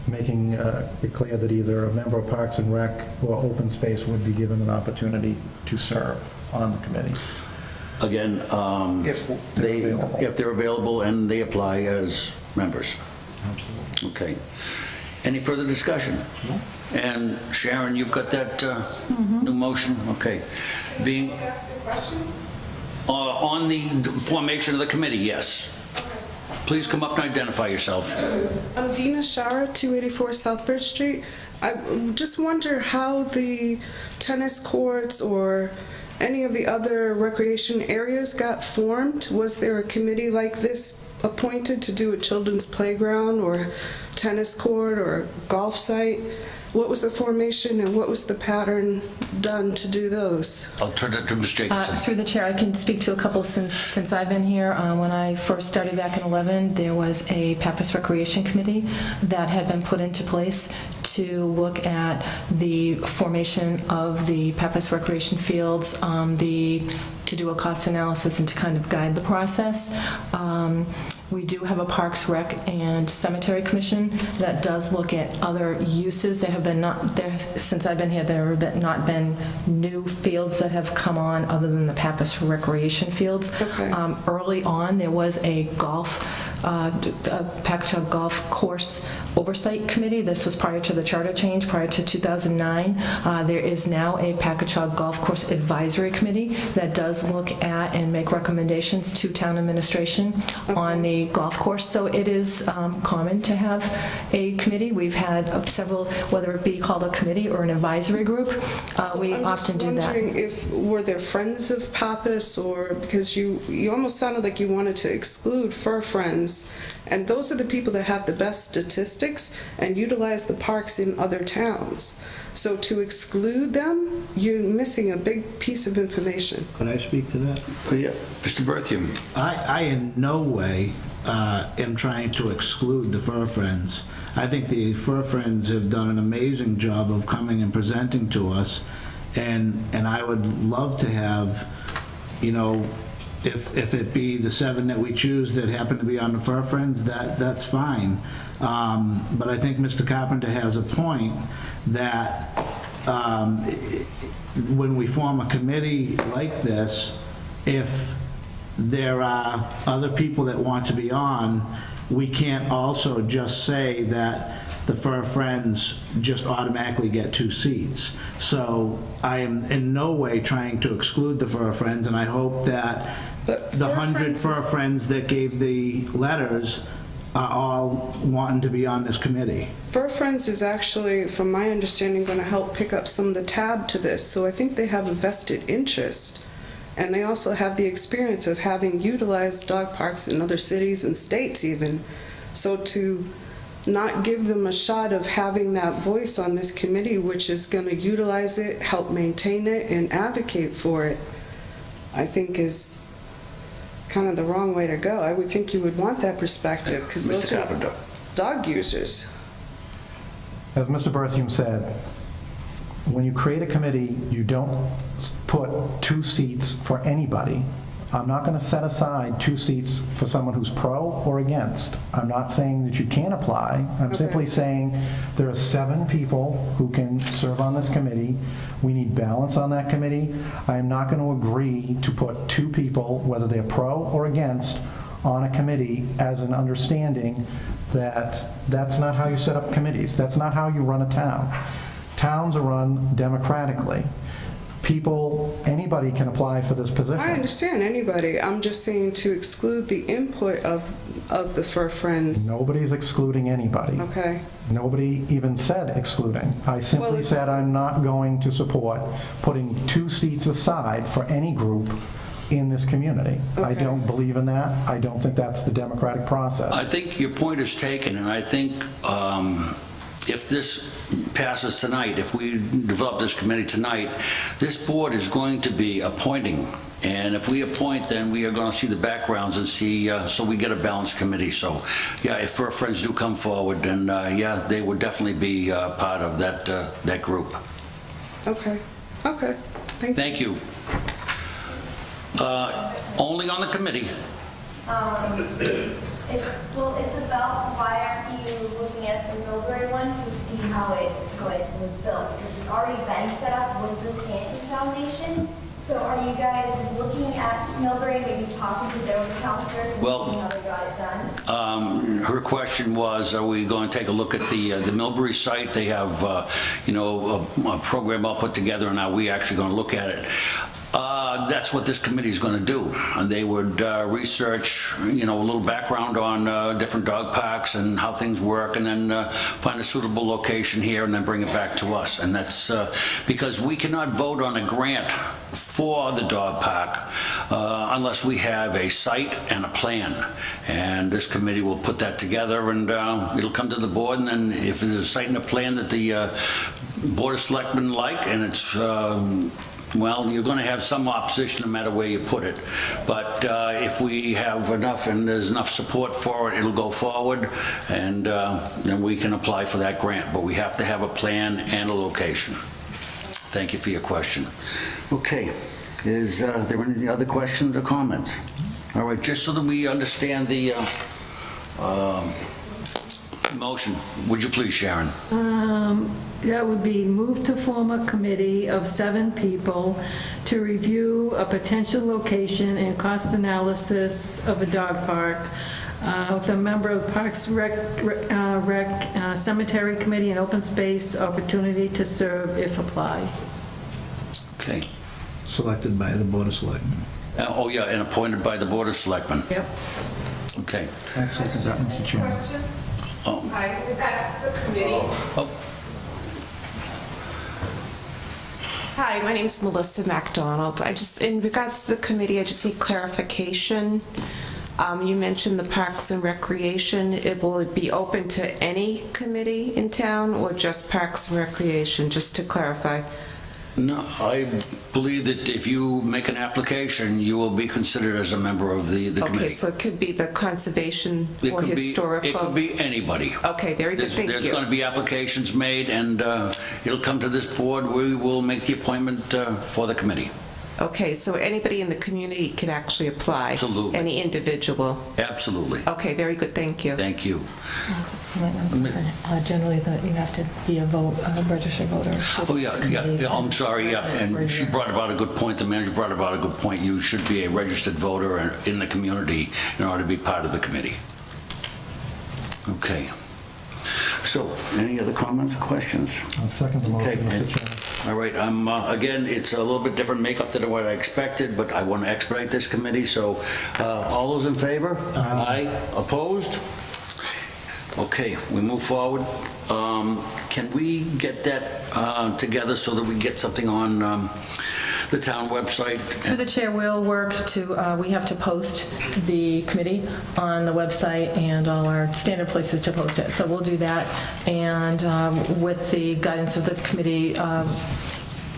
making it clear that either a member of Parks and Rec or Open Space would be given an opportunity to serve on the committee. Again, If they're available. if they're available and they apply as members. Absolutely. Okay. Any further discussion? No. And Sharon, you've got that new motion? Okay. Being on the formation of the committee, yes. Please come up and identify yourself. I'm Dina Shara, 284 Southbridge Street. I just wonder how the tennis courts or any of the other recreation areas got formed. Was there a committee like this appointed to do a children's playground or tennis court or golf site? What was the formation and what was the pattern done to do those? I'll turn it to Ms. Jacobson. Through the chair, I can speak to a couple since I've been here. When I first started back in 11, there was a Pappas Recreation Committee that had been put into place to look at the formation of the Pappas Recreation Fields, to do a cost analysis and to kind of guide the process. We do have a Parks, Rec, and Cemetery Commission that does look at other uses. There have been since I've been here, there have not been new fields that have come on other than the Pappas Recreation Fields. Okay. Early on, there was a Packagug Golf Course Oversight Committee. This was prior to the charter change, prior to 2009. There is now a Packagug Golf Course Advisory Committee that does look at and make recommendations to town administration on the golf course. So it is common to have a committee. We've had several, whether it be called a committee or an advisory group. We often do that. I'm just wondering were there friends of Pappas, or because you almost sounded like you wanted to exclude fur friends, and those are the people that have the best statistics characteristics and utilize the parks in other towns. So to exclude them, you're missing a big piece of information. Could I speak to that? Yeah. Mr. Berthium? I in no way am trying to exclude the Fur Friends. I think the Fur Friends have done an amazing job of coming and presenting to us, and I would love to have, you know, if it be the 7 that we choose that happen to be on the Fur Friends, that's fine. But I think Mr. Carpenter has a point that when we form a committee like this, if there are other people that want to be on, we can't also just say that the Fur Friends just automatically get 2 seats. So I am in no way trying to exclude the Fur Friends, and I hope that But the Fur 100 Friends Fur is- Friends that gave the letters are all wanting to be on this committee. Fur Friends is actually, from my understanding, going to help pick up some of the tab to this, so I think they have a vested interest. And they also have the experience of having utilized dog parks in other cities and states even. So to not give them a shot of having that voice on this committee, which is going to utilize it, help maintain it, and advocate for it, I think is kind of the wrong way to go. I would think you would want that perspective, because those Mr. are Carpenter? dog users. As Mr. Berthium said, when you create a committee, you don't put 2 seats for anybody. I'm not going to set aside 2 seats for someone who's pro or against. I'm not saying that you can't apply. I'm simply saying there are 7 people who can serve on this committee. We need balance on that committee. I am not going to agree to put 2 people, whether they're pro or against, on a committee as an understanding that that's not how you set up committees. That's not how you run a town. Towns are run democratically. People, anybody can apply for this position. I understand anybody. I'm just saying to exclude the input of the Fur Friends. Nobody's excluding anybody. Okay. Nobody even said excluding. I simply Well, said I'm not going to support putting 2 seats aside for any group in this community. I Okay. don't believe in that. I don't think that's the democratic process. I think your point is taken, and I think if this passes tonight, if we develop this committee tonight, this board is going to be appointing. And if we appoint, then we are going to see the backgrounds and see, so we get a balanced committee. So, yeah, if Fur Friends do come forward, then, yeah, they would definitely be part of that group. Okay. Okay. Thank you. Thank you. Only on the committee. It's about why aren't you looking at the Millbury one to see how it was built? Because it's already been set up with the Stanton Foundation. So are you guys looking at Millbury, maybe talking to those counselors and Well, seeing how they got it done? Her question was, are we going to take a look at the Millbury site? They have, a program all put together, and are we actually going to look at it? That's what this committee is going to do. And they would research, a little background on different dog parks and how things work, and then find a suitable location here and then bring it back to us. And that's because we cannot vote on a grant for the dog park unless we have a site and a plan. And this committee will put that together, and it'll come to the board, and then if there's a site and a plan that the Board of Selectmen like, and it's well, you're going to have some opposition no matter where you put it. But if we have enough and there's enough support for it, it'll go forward, and then we can apply for that grant. But we have to have a plan and a location. Thank you for your question. Okay. Is there any other questions or comments? All right, just so that we understand the motion, would you please, Sharon? That would be move to form a committee of 7 people to review a potential location and cost analysis of a dog park with a member of Parks Rec, Cemetery Committee and Open Space opportunity to serve if applied. Okay. Selected by the Board of Selectmen. Oh, yeah, and appointed by the Board of Selectmen. Yep. Okay. I second that, Mr. Chairman. Oh. Hi, that's the committee. Oh. Hi, my name's Melissa MacDonald. In regards to the committee, I just need clarification. You mentioned the Parks and Recreation. Will it be open to any committee in town or just Parks and Recreation, just to clarify? No, I believe that if you make an application, you will be considered as a member of the committee. Okay, so it could be the Conservation It or could be- Historical? It could be anybody. Okay, very good, thank There's you. going to be applications made, and it'll come to this board. We will make the appointment for the committee. Okay, so anybody in the community could actually apply? Absolutely. Any individual? Absolutely. Okay, very good, thank you. Thank you. Generally, you have to be a registered voter. Oh, yeah, I'm sorry, yeah, and she brought about a good point, the manager brought about a good point. You should be a registered voter in the community in order to be part of the committee. Okay. So, any other comments, questions? I'll second the motion, Okay. Mr. Chairman. All right, again, it's a little bit different makeup than what I expected, but I want to expedite this committee, so all those in favor? Aye. Opposed? Okay, we move forward. Can we get that together so that we get something on the town website? Through the chair, we'll work to, we have to post the committee on the website and all our standard places to post it. So we'll do that. And with the guidance of the committee,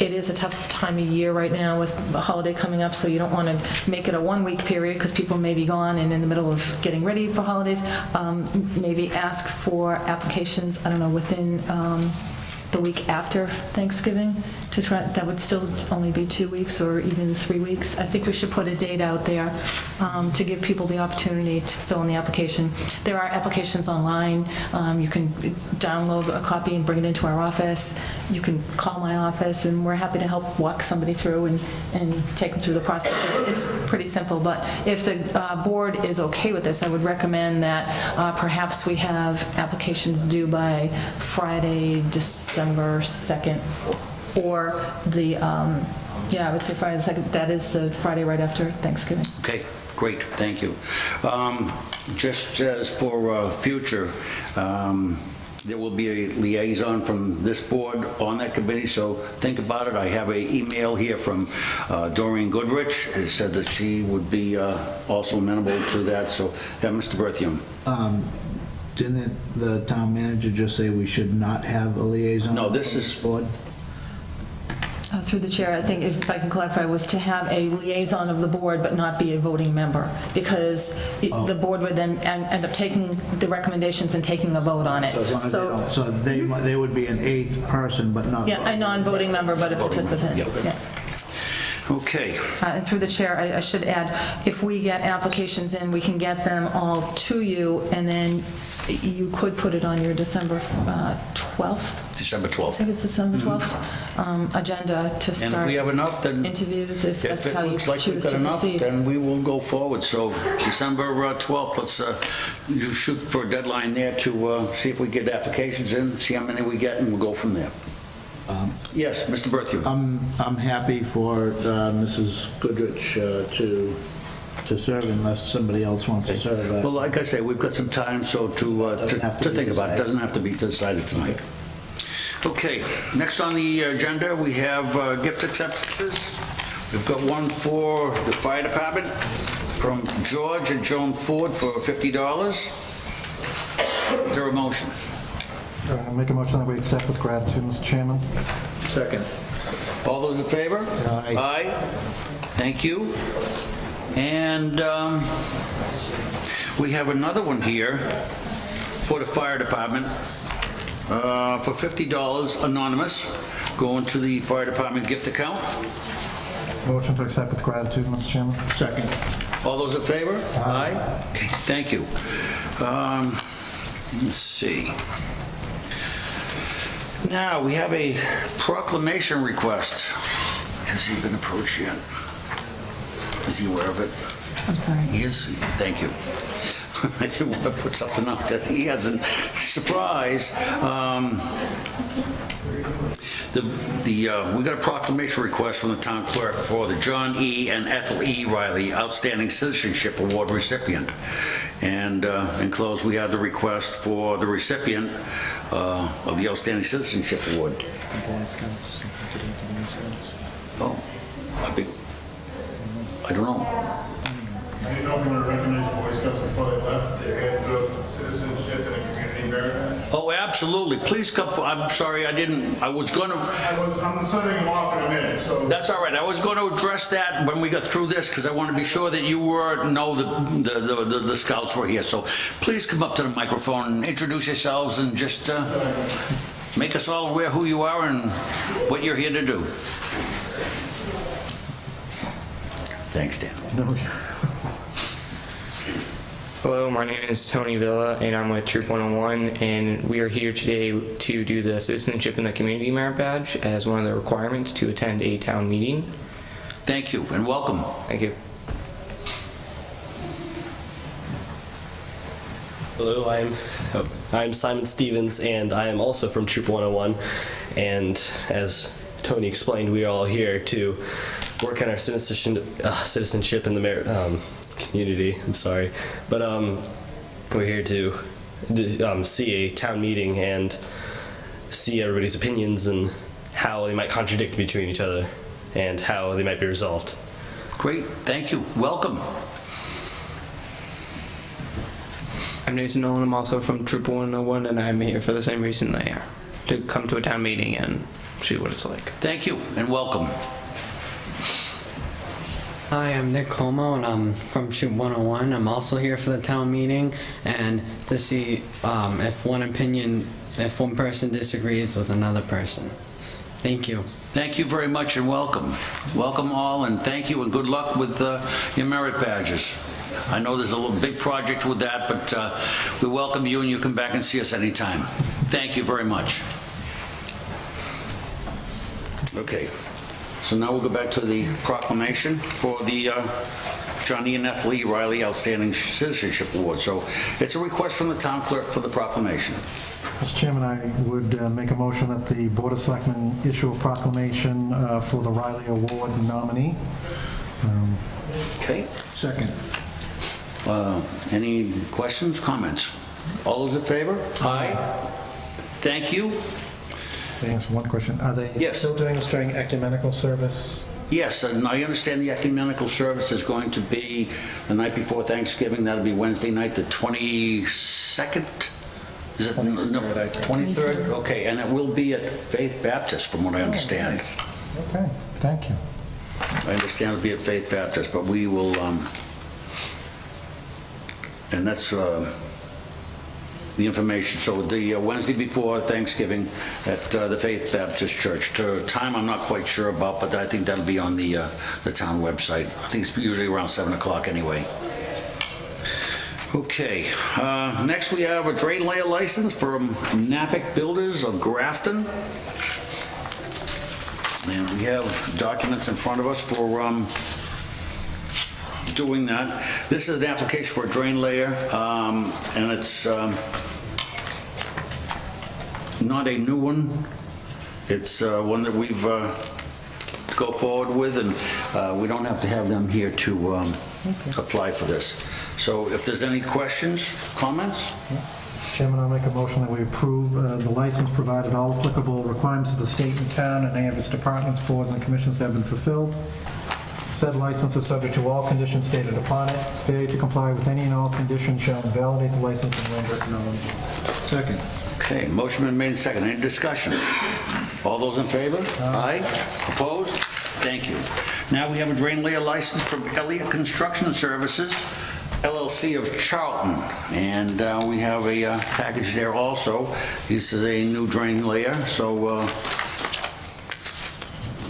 it is a tough time of year right now with the holiday coming up, so you don't want to make it a one-week period because people may be gone and in the middle of getting ready for holidays. Maybe ask for applications, I don't know, within the week after Thanksgiving to try. That would still only be 2 weeks or even 3 weeks. I think we should put a date out there to give people the opportunity to fill in the application. There are applications online. You can download a copy and bring it into our office. You can call my office, and we're happy to help walk somebody through and take them through the process. It's pretty simple, but if the board is okay with this, I would recommend that perhaps we have applications due by Friday, December 2nd, or the, I would say Friday the 2nd. That is the Friday right after Thanksgiving. Okay, great, thank you. Just as for future, there will be a liaison from this board on that committee, so think about it. I have an email here from Doreen Goodrich. It said that she would be also amenable to that, so, yeah, Mr. Berthium. Didn't the town manager just say we should not have a liaison? No, this from is- board? Through the chair, I think if I can clarify, was to have a liaison of the board but not be a voting member, because the board would then end up taking the recommendations and taking a vote on it. So as long as they don't, so they would be an eighth person, but not. Yeah, a non-voting member but a participant. Yep. Yeah. Okay, And through the chair, I should add, if we get applications in, we can get them all to you, and then you could put it on your December 12th, December I 12th. think it's December 12th, agenda to And if start we have enough, then interviews, if if that's it how you looks like we've choose got to enough, proceed. then we will go forward. So December 12th, let's you shoot for a deadline there to see if we get applications in, see how many we get, and we'll go from there. Yes, Mr. Berthium. I'm happy for Mrs. Goodrich to serve unless somebody else wants to serve. Well, like I say, we've got some time, so to think about it. Doesn't have to be decided tonight. Okay, next on the agenda, we have gift acceptances. We've got one for the fire department from George and Joan Ford for $50. Is there a motion? Make a motion that we accept with gratitude, Mr. Chairman. Second. All those in favor? Aye. Aye. Thank you. And we have another one here for the fire department for $50 anonymous, going to the fire department gift account. Motion to accept with gratitude, Mr. Chairman. Second. All those in favor? Aye. Okay, thank you. Let's see. Now, we have a proclamation request. Has he been approached yet? Is he aware of it? I'm sorry. He is? Thank you. I didn't want to put something up that he hasn't. Surprise. We got a proclamation request from the town clerk for the John E. and Ethel E. Riley Outstanding Citizenship Award recipient. And enclosed, we have the request for the recipient of the Outstanding Citizenship Award. Oh, I don't know. I didn't know if you want to recognize the Boy Scouts before they left. They had good citizenship and a community merit badge. Oh, absolutely. Please come, I'm sorry, I was going to, I'm sending them off in a minute, so. that's all right. I was going to address that when we got through this, because I want to be sure that you know the scouts were here. So please come up to the microphone and introduce yourselves and just make us all aware who you are and what you're here to do. Thanks, Dan. Hello, my name is Tony Villa, and I'm with Troop 101, and we are here today to do the Citizenship and the Community Merit Badge as one of the requirements to attend a town meeting. Thank you, and welcome. Thank you. Hello, I'm Simon Stevens, and I am also from Troop 101, and as Tony explained, we are all here to work on our citizenship in the merit community. I'm sorry, but we're here to see a town meeting and see everybody's opinions and how they might contradict between each other and how they might be resolved. Great, thank you. Welcome. I'm Nathan Nolan. I'm also from Troop 101, and I'm here for the same reason they are, to come to a town meeting and see what it's like. Thank you, and welcome. Hi, I'm Nick Como, and I'm from Troop 101. I'm also here for the town meeting and to see if one person disagrees with another person. Thank you. Thank you very much and welcome. Welcome all, and thank you and good luck with your merit badges. I know there's a little big project with that, but we welcome you and you come back and see us anytime. Thank you very much. Okay, so now we'll go back to the proclamation for the Johnny and Ethel Riley Outstanding Citizenship Award. So it's a request from the town clerk for the proclamation. Mr. Chairman, I would make a motion that the Board of Selectmen issue a proclamation for the Riley Award nominee. Okay. Second. Any questions, comments? All those in favor? Aye. Thank you. Can I ask one question? Are they still doing this during ecumenical service? Yes, and I understand the ecumenical service is going to be the night before Thanksgiving. That'll be Wednesday night, the 22nd? Is it? 23rd, no, 23rd? Okay, and it will be at Faith Baptist, from what I understand. Okay, thank you. I understand it'll be at Faith Baptist, but we will, and that's the information. So the Wednesday before Thanksgiving at the Faith Baptist Church. Time I'm not quite sure about, but I think that'll be on the town website. I think it's usually around 7 o'clock anyway. Okay, next we have a drain layer license from Napic Builders of Grafton. And we have documents in front of us for doing that. This is an application for a drain layer, and it's not a new one. It's one that we've go forward with, and we don't have to have them here to apply for this. So if there's any questions, comments? Chairman, I'll make a motion that we approve the license provided all applicable requirements of the state and town and any of its departments, boards, and commissions have been fulfilled. Said license is subject to all conditions stated upon it. Failure to comply with any and all conditions shall invalidate the license and render it null. Second. Okay, motion been made and second. Any discussion? All those in favor? Aye. Opposed? Thank you. Now we have a drain layer license from Elliott Construction Services, LLC of Charlton, and we have a package there also. This is a new drain layer, so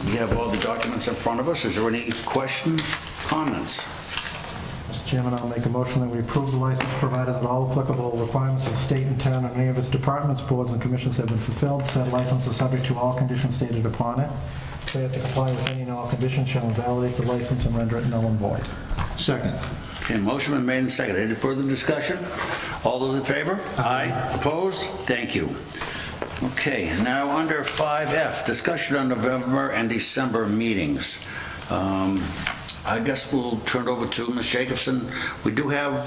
we have all the documents in front of us. Is there any questions, comments? Mr. Chairman, I'll make a motion that we approve the license provided that all applicable requirements of the state and town and any of its departments, boards, and commissions have been fulfilled. Said license is subject to all conditions stated upon it. Failure to comply with any and all conditions shall invalidate the license and render it null and void. Second. Okay, motion been made and seconded. Any further discussion? All those in favor? Aye. Opposed? Thank you. Okay, now under 5F, discussion on November and December meetings. I guess we'll turn it over to Ms. Jacobson. We do have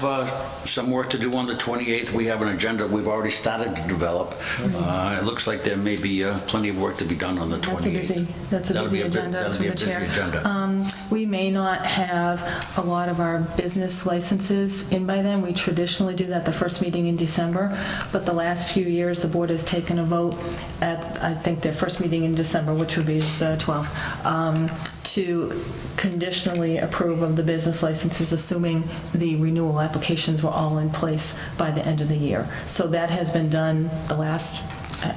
some work to do on the 28th. We have an agenda we've already started to develop. It looks like there may be plenty of work to be done on the 28th. That's a busy agenda That'll through be a the busy chair. agenda. We may not have a lot of our business licenses in by then. We traditionally do that the first meeting in December, but the last few years, the board has taken a vote at, I think, their first meeting in December, which would be the 12th, to conditionally approve of the business licenses, assuming the renewal applications were all in place by the end of the year. So that has been done the last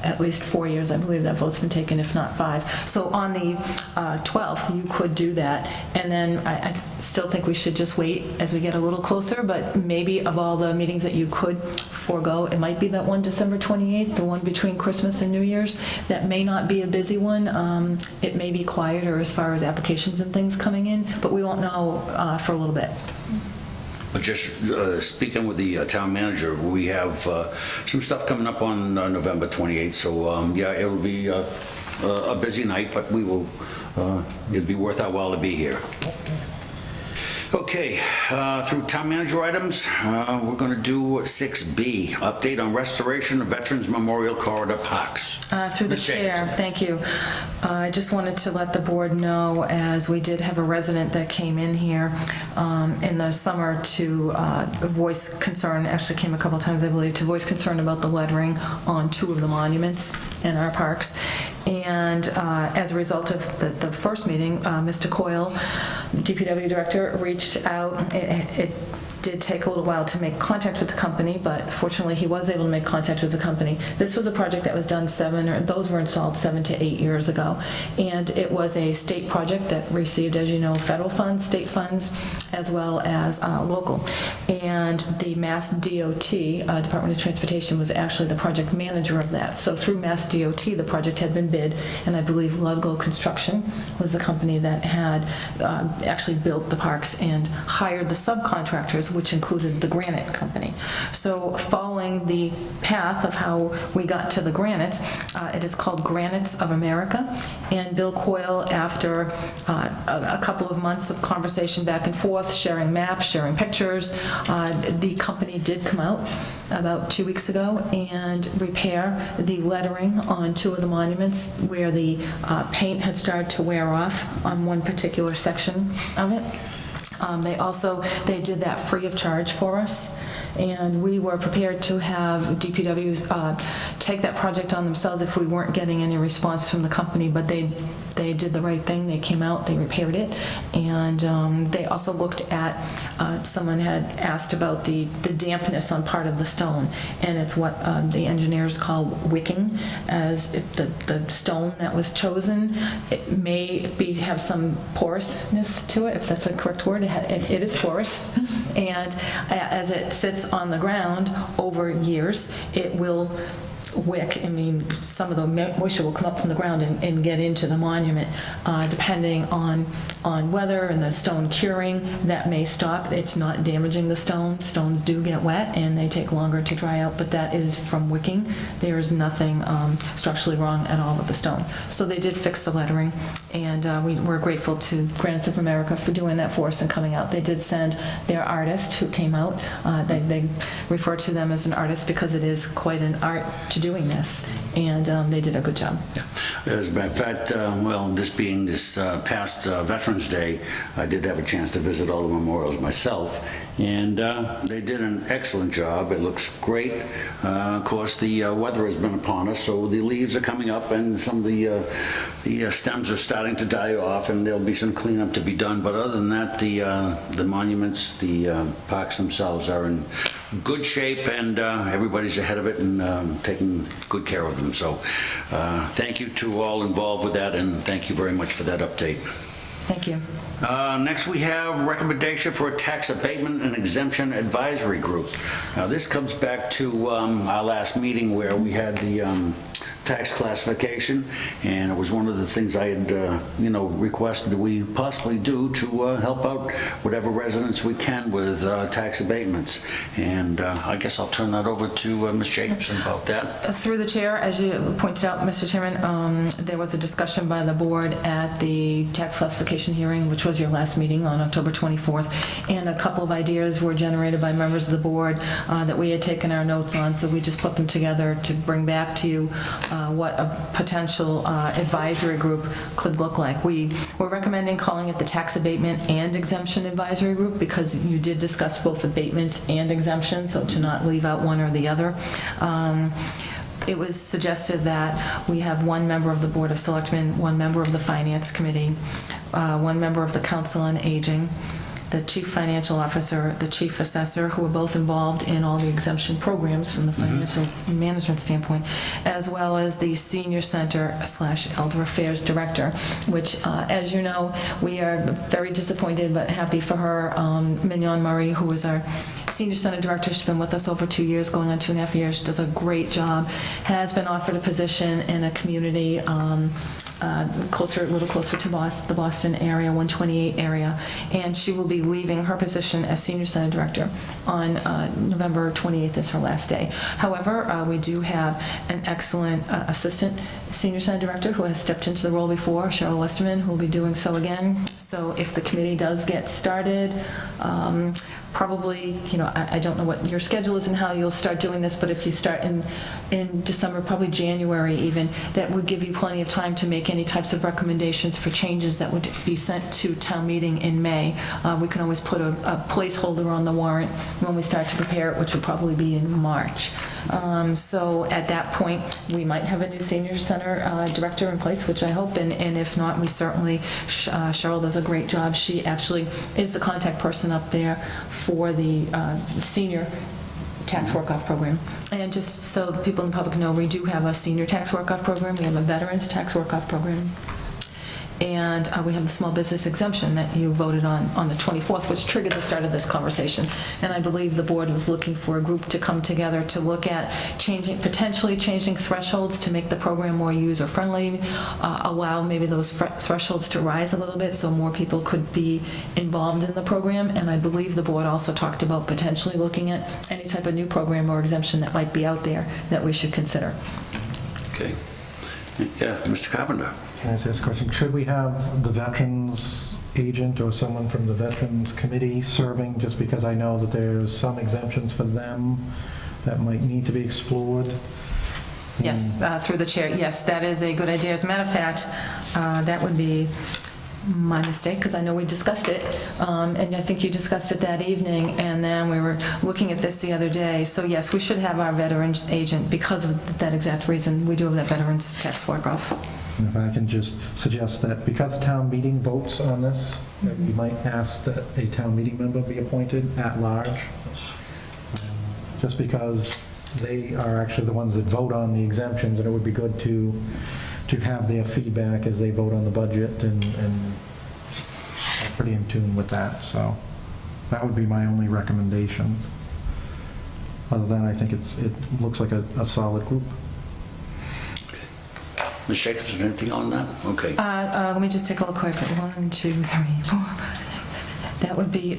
at least 4 years, I believe that vote's been taken, if not 5. So on the 12th, you could do that. And then I still think we should just wait as we get a little closer, but maybe of all the meetings that you could forego, it might be that one December 28th, the one between Christmas and New Year's. That may not be a busy one. It may be quieter as far as applications and things coming in, but we won't know for a little bit. But just speaking with the town manager, we have some stuff coming up on November 28th, so yeah, it'll be a busy night, but we will, it'll be worth our while to be here. Okay, through town manager items, we're going to do 6B, update on restoration of Veterans Memorial Corridor Parks. Through the Ms. chair, Jacobson. thank you. I just wanted to let the board know, as we did have a resident that came in here in the summer to voice concern, actually came a couple times, I believe, to voice concern about the lettering on 2 of the monuments in our parks. And as a result of the first meeting, Mr. Coyle, DPW director, reached out. It did take a little while to make contact with the company, but fortunately he was able to make contact with the company. This was a project that was done those were installed 7 to 8 years ago. And it was a state project that received, as you know, federal funds, state funds, as well as local. And the Mass DOT, Department of Transportation, was actually the project manager of that. So through Mass DOT, the project had been bid, and I believe Ludlow Construction was the company that had actually built the parks and hired the subcontractors, which included the granite company. So following the path of how we got to the granites, it is called Granites of America. And Bill Coyle, after a couple of months of conversation back and forth, sharing maps, sharing pictures, the company did come out about 2 weeks ago and repair the lettering on 2 of the monuments where the paint had started to wear off on one particular section of it. They did that free of charge for us, and we were prepared to have DPW take that project on themselves if we weren't getting any response from the company, but they did the right thing. They came out, they repaired it, and they also looked at, someone had asked about the dampness on part of the stone, and it's what the engineers call wicking, as if the stone that was chosen, it may have some porousness to it, if that's a correct word. It is porous, and as it sits on the ground over years, it will wick. I mean, some of the moisture will come up from the ground and get into the monument. Depending on weather and the stone curing, that may stop. It's not damaging the stone. Stones do get wet and they take longer to dry out, but that is from wicking. There is nothing structurally wrong at all with the stone. So they did fix the lettering, and we're grateful to Granites of America for doing that for us and coming out. They did send their artist who came out. They refer to them as an artist because it is quite an art to doing this, and they did a good job. Yeah. As a matter of fact, this being this past Veterans Day, I did have a chance to visit all the memorials myself, and they did an excellent job. It looks great. Of course, the weather has been upon us, so the leaves are coming up, and some of the stems are starting to die off, and there'll be some cleanup to be done. But other than that, the monuments, the parks themselves are in good shape, and everybody's ahead of it and taking good care of them. So thank you to all involved with that, and thank you very much for that update. Thank you. Next, we have recommendation for a tax abatement and exemption advisory group. Now, this comes back to our last meeting where we had the tax classification, and it was one of the things I had, requested that we possibly do to help out whatever residents we can with tax abatements. And I guess I'll turn that over to Ms. Jacobson about that. Through the chair, as you pointed out, Mr. Chairman, there was a discussion by the board at the tax classification hearing, which was your last meeting on October 24th, and a couple of ideas were generated by members of the board that we had taken our notes on, so we just put them together to bring back to you what a potential advisory group could look like. We're recommending calling it the Tax Abatement and Exemption Advisory Group because you did discuss both abatements and exemptions, so to not leave out one or the other. It was suggested that we have one member of the Board of Selectmen, one member of the Finance Committee, one member of the Council on Aging, the Chief Financial Officer, the Chief Assessor, who are both involved in all the exemption programs from the financial management standpoint, as well as the Senior Center / Elder Affairs Director, which, as you know, we are very disappointed but happy for her. Mignon Murray, who is our Senior Center Director, she's been with us over 2 years, going on 2.5 years. She does a great job, has been offered a position in a community a little closer to the Boston area, 128 area, and she will be leaving her position as Senior Center Director on November 28th is her last day. However, we do have an excellent Assistant Senior Center Director who has stepped into the role before, Cheryl Westerman, who will be doing so again. So if the committee does get started, probably, I don't know what your schedule is and how you'll start doing this, but if you start in December, probably January even, that would give you plenty of time to make any types of recommendations for changes that would be sent to town meeting in May. We can always put a placeholder on the warrant when we start to prepare it, which will probably be in March. So at that point, we might have a new Senior Center Director in place, which I hope, and if not, we certainly, Cheryl does a great job. She actually is the contact person up there for the senior tax work-off program. And just so the people in the public know, we do have a senior tax work-off program, we have a veterans tax work-off program, and we have the small business exemption that you voted on the 24th, which triggered the start of this conversation. And I believe the board was looking for a group to come together to look at potentially changing thresholds to make the program more user-friendly, allow maybe those thresholds to rise a little bit so more people could be involved in the program. And I believe the board also talked about potentially looking at any type of new program or exemption that might be out there that we should consider. Okay. Yeah, Mr. Carpenter. Can I ask a question? Should we have the veterans agent or someone from the Veterans Committee serving, just because I know that there's some exemptions for them that might need to be explored? Yes, through the chair. Yes, that is a good idea. As a matter of fact, that would be my mistake, because I know we discussed it, and I think you discussed it that evening, and then we were looking at this the other day. So yes, we should have our veterans agent because of that exact reason. We do have that veterans tax work-off. And if I can just suggest that because the town meeting votes on this, that we might ask that a town meeting member be appointed at large, just because they are actually the ones that vote on the exemptions, and it would be good to have their feedback as they vote on the budget, and I'm pretty in tune with that. So that would be my only recommendation. Other than I think it looks like a solid group. Ms. Jacobson, anything on that? Okay. Let me just take a look quick. 1, 2, 3, 4. That would be,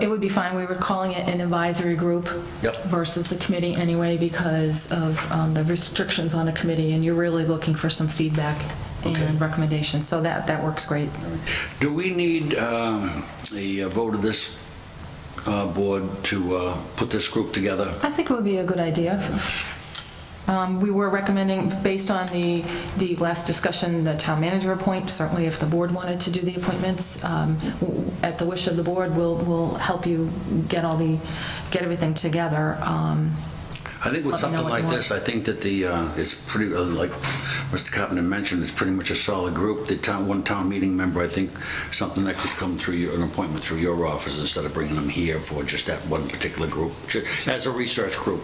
it would be fine. We were calling it an advisory group versus the committee anyway because of the restrictions on a committee, and you're really looking for some feedback and recommendations. So that works great. Do we need a vote of this board to put this group together? I think it would be a good idea. We were recommending, based on the last discussion, the town manager appoint. Certainly, if the board wanted to do the appointments, at the wish of the board, we'll help you get everything together. I think with something like this, I think that it's pretty, like Mr. Carpenter mentioned, it's pretty much a solid group. One town meeting member, I think something that could come through an appointment through your office instead of bringing them here for just that one particular group, as a research group.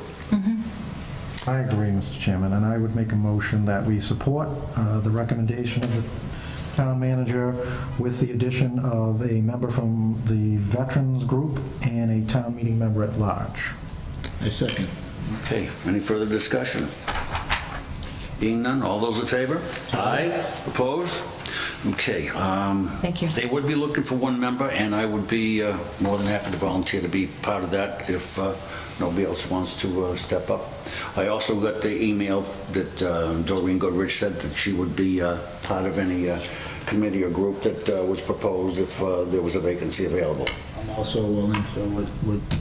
I agree, Mr. Chairman, and I would make a motion that we support the recommendation of the town manager with the addition of a member from the veterans group and a town meeting member at large. I second. Okay, any further discussion? Being none, all those in favor? Aye. Opposed? Okay. Thank you. They would be looking for one member, and I would be more than happy to volunteer to be part of that if nobody else wants to step up. I also got the email that Doreen Goodrich said that she would be part of any committee or group that was proposed if there was a vacancy available. I'm also willing, so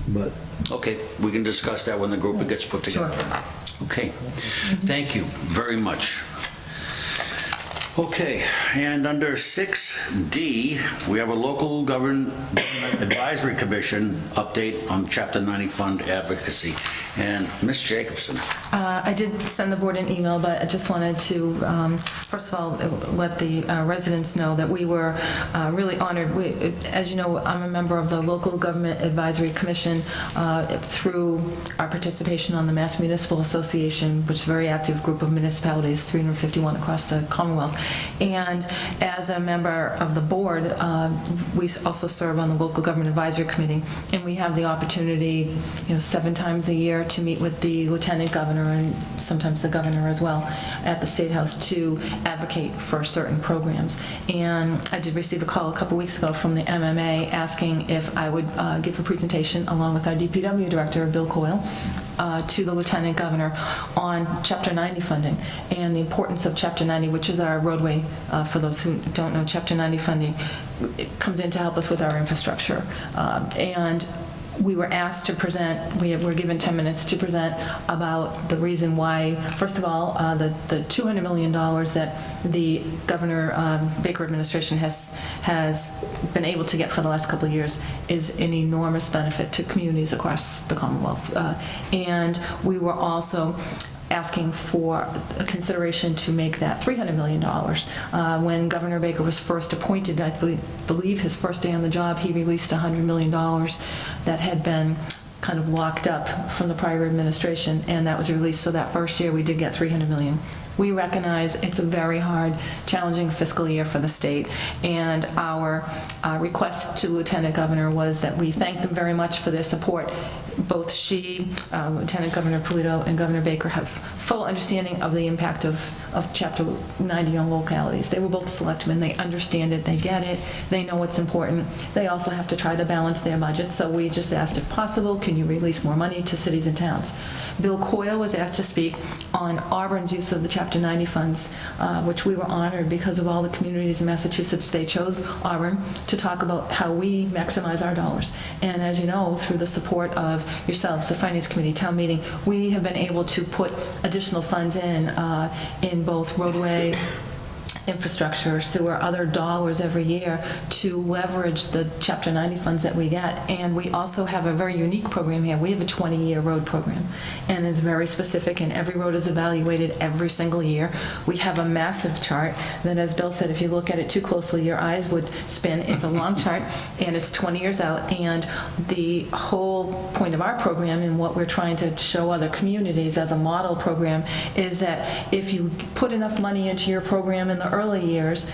but Okay, we can discuss that when the group gets put together. Okay, thank you very much. Okay, and under 6D, we have a local government advisory commission update on Chapter 90 fund advocacy. And Ms. Jacobson. I did send the board an email, but I just wanted to, first of all, let the residents know that we were really honored. As you know, I'm a member of the Local Government Advisory Commission through our participation on the Mass Municipal Association, which is a very active group of municipalities, 351 across the Commonwealth. And as a member of the board, we also serve on the Local Government Advisory Committee, and we have the opportunity, 7 times a year to meet with the lieutenant governor and sometimes the governor as well at the State House to advocate for certain programs. And I did receive a call a couple weeks ago from the MMA asking if I would give a presentation along with our DPW director, Bill Coyle, to the lieutenant governor on Chapter 90 funding and the importance of Chapter 90, which is our roadway. For those who don't know, Chapter 90 funding, it comes in to help us with our infrastructure. And we were asked to present, we were given 10 minutes to present about the reason why, first of all, the $200 million that the Governor Baker administration has been able to get for the last couple of years is an enormous benefit to communities across the Commonwealth. And we were also asking for a consideration to make that $300 million. When Governor Baker was first appointed, I believe his first day on the job, he released $100 million that had been kind of locked up from the prior administration, and that was released. So that first year we did get $300 million. We recognize it's a very hard, challenging fiscal year for the state, and our request to the Lieutenant Governor was that we thank them very much for their support. Both she, Lieutenant Governor Polito, and Governor Baker have full understanding of the impact of Chapter 90 on localities. They were both selectmen. They understand it. They get it. They know what's important. They also have to try to balance their budget, so we just asked, if possible, can you release more money to cities and towns? Bill Coyle was asked to speak on Auburn's use of the Chapter 90 funds, which we were honored because of all the communities in Massachusetts. They chose Auburn to talk about how we maximize our dollars. And as you know, through the support of yourselves, the Finance Committee, town meeting, we have been able to put additional funds in both roadway, infrastructure, sewer, other dollars every year to leverage the Chapter 90 funds that we get. And we also have a very unique program here. We have a 20-year road program, and it's very specific, and every road is evaluated every single year. We have a massive chart that, as Bill said, if you look at it too closely, your eyes would spin. It's a long chart, and it's 20 years out, and the whole point of our program and what we're trying to show other communities as a model program is that if you put enough money into your program in the early years,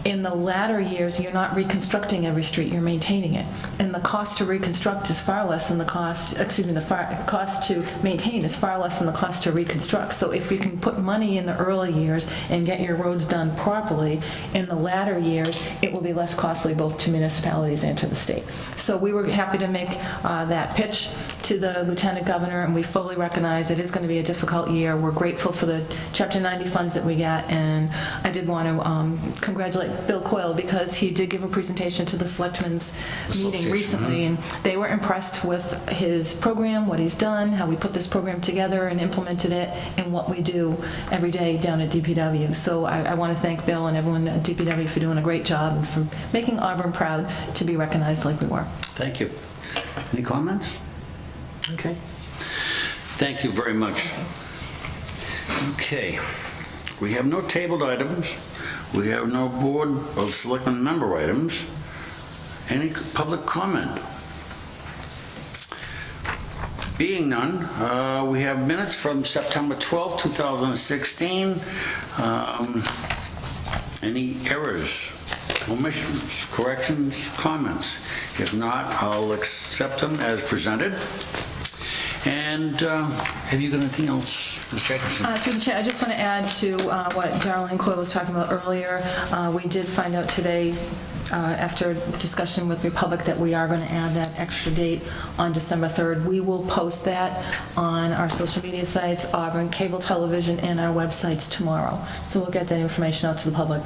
in the latter years, you're not reconstructing every street, you're maintaining it. And the cost to reconstruct is far less than the cost, cost to maintain is far less than the cost to reconstruct. So if you can put money in the early years and get your roads done properly, in the latter years, it will be less costly both to municipalities and to the state. So we were happy to make that pitch to the Lieutenant Governor, and we fully recognize it is going to be a difficult year. We're grateful for the Chapter 90 funds that we get, and I did want to congratulate Bill Coyle because he did give a presentation to the Selectmen's meeting recently, and they were impressed with his program, what he's done, how we put this program together and implemented it, and what we do every day down at DPW. So I want to thank Bill and everyone at DPW for doing a great job and for making Auburn proud to be recognized like we were. Thank you. Any comments? Okay. Thank you very much. Okay. We have no tabled items. We have no Board of Selectmen member items. Any public comment? Being none, we have minutes from September 12, 2016. Any errors, omissions, corrections, comments? If not, I'll accept them as presented. And have you got anything else, Ms. Jacobson? Through the chair, I just want to add to what Darlene Coyle was talking about earlier. We did find out today, after discussion with Republic, that we are going to add that extra date on December 3rd. We will post that on our social media sites, Auburn Cable Television, and our websites tomorrow. So we'll get that information out to the public.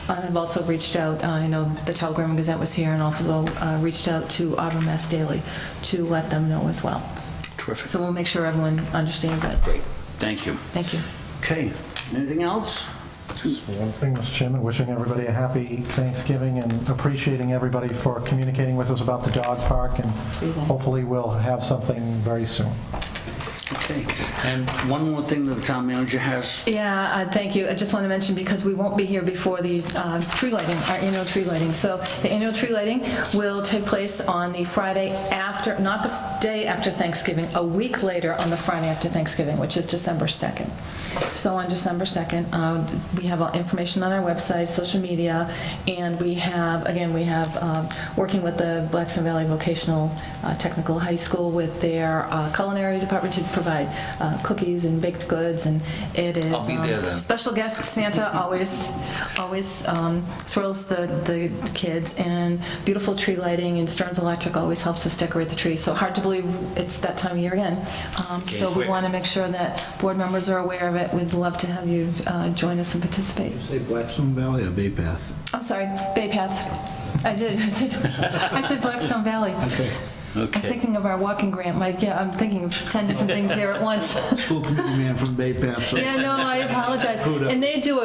I've also reached out, I know the Telegram and Gazette was here, and also reached out to Auburn Mass Daily to let them know as well. Terrific. So we'll make sure everyone understands that. Great. Thank you. Thank you. Okay. Anything else? Just one thing, Mr. Chairman, wishing everybody a happy Thanksgiving and appreciating everybody for communicating with us about the dog park, and hopefully we'll have something very soon. Okay. And one more thing that the town manager has. Yeah, thank you. I just want to mention, because we won't be here before the tree lighting, our annual tree lighting. So the annual tree lighting will take place on the Friday after, not the day after Thanksgiving, a week later on the Friday after Thanksgiving, which is December 2nd. So on December 2nd, we have information on our website, social media, and we have working with the Blackstone Valley Vocational Technical High School with their culinary department to provide cookies and baked goods, and it is I'll be there then. special guest Santa always thrills the kids, and beautiful tree lighting, and Stearns Electric always helps us decorate the tree. So hard to believe it's that time of year again. So we quick. want to make sure that board members are aware of it. We'd love to have you join us and participate. Say Blackstone Valley or Bay Path? I'm sorry, Bay Path. I said Blackstone Valley. Okay. I'm thinking of our walking grant, Mike. Yeah, I'm thinking of 10 different things here at once. School committee man from Bay Path. So Yeah, no, I apologize. And they do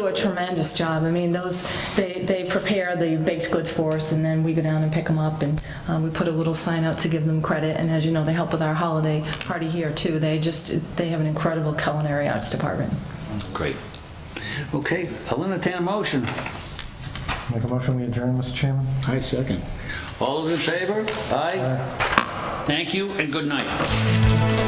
a tremendous job. I mean, they prepare the baked goods for us, and then we go down and pick them up, and we put a little sign out to give them credit. And as you know, they help with our holiday party here too. They have an incredible culinary arts department. Great. Okay. I'll entertain a motion. Make a motion, we adjourn, Mr. Chairman? I second. All those in favor? Aye. Thank you and good night.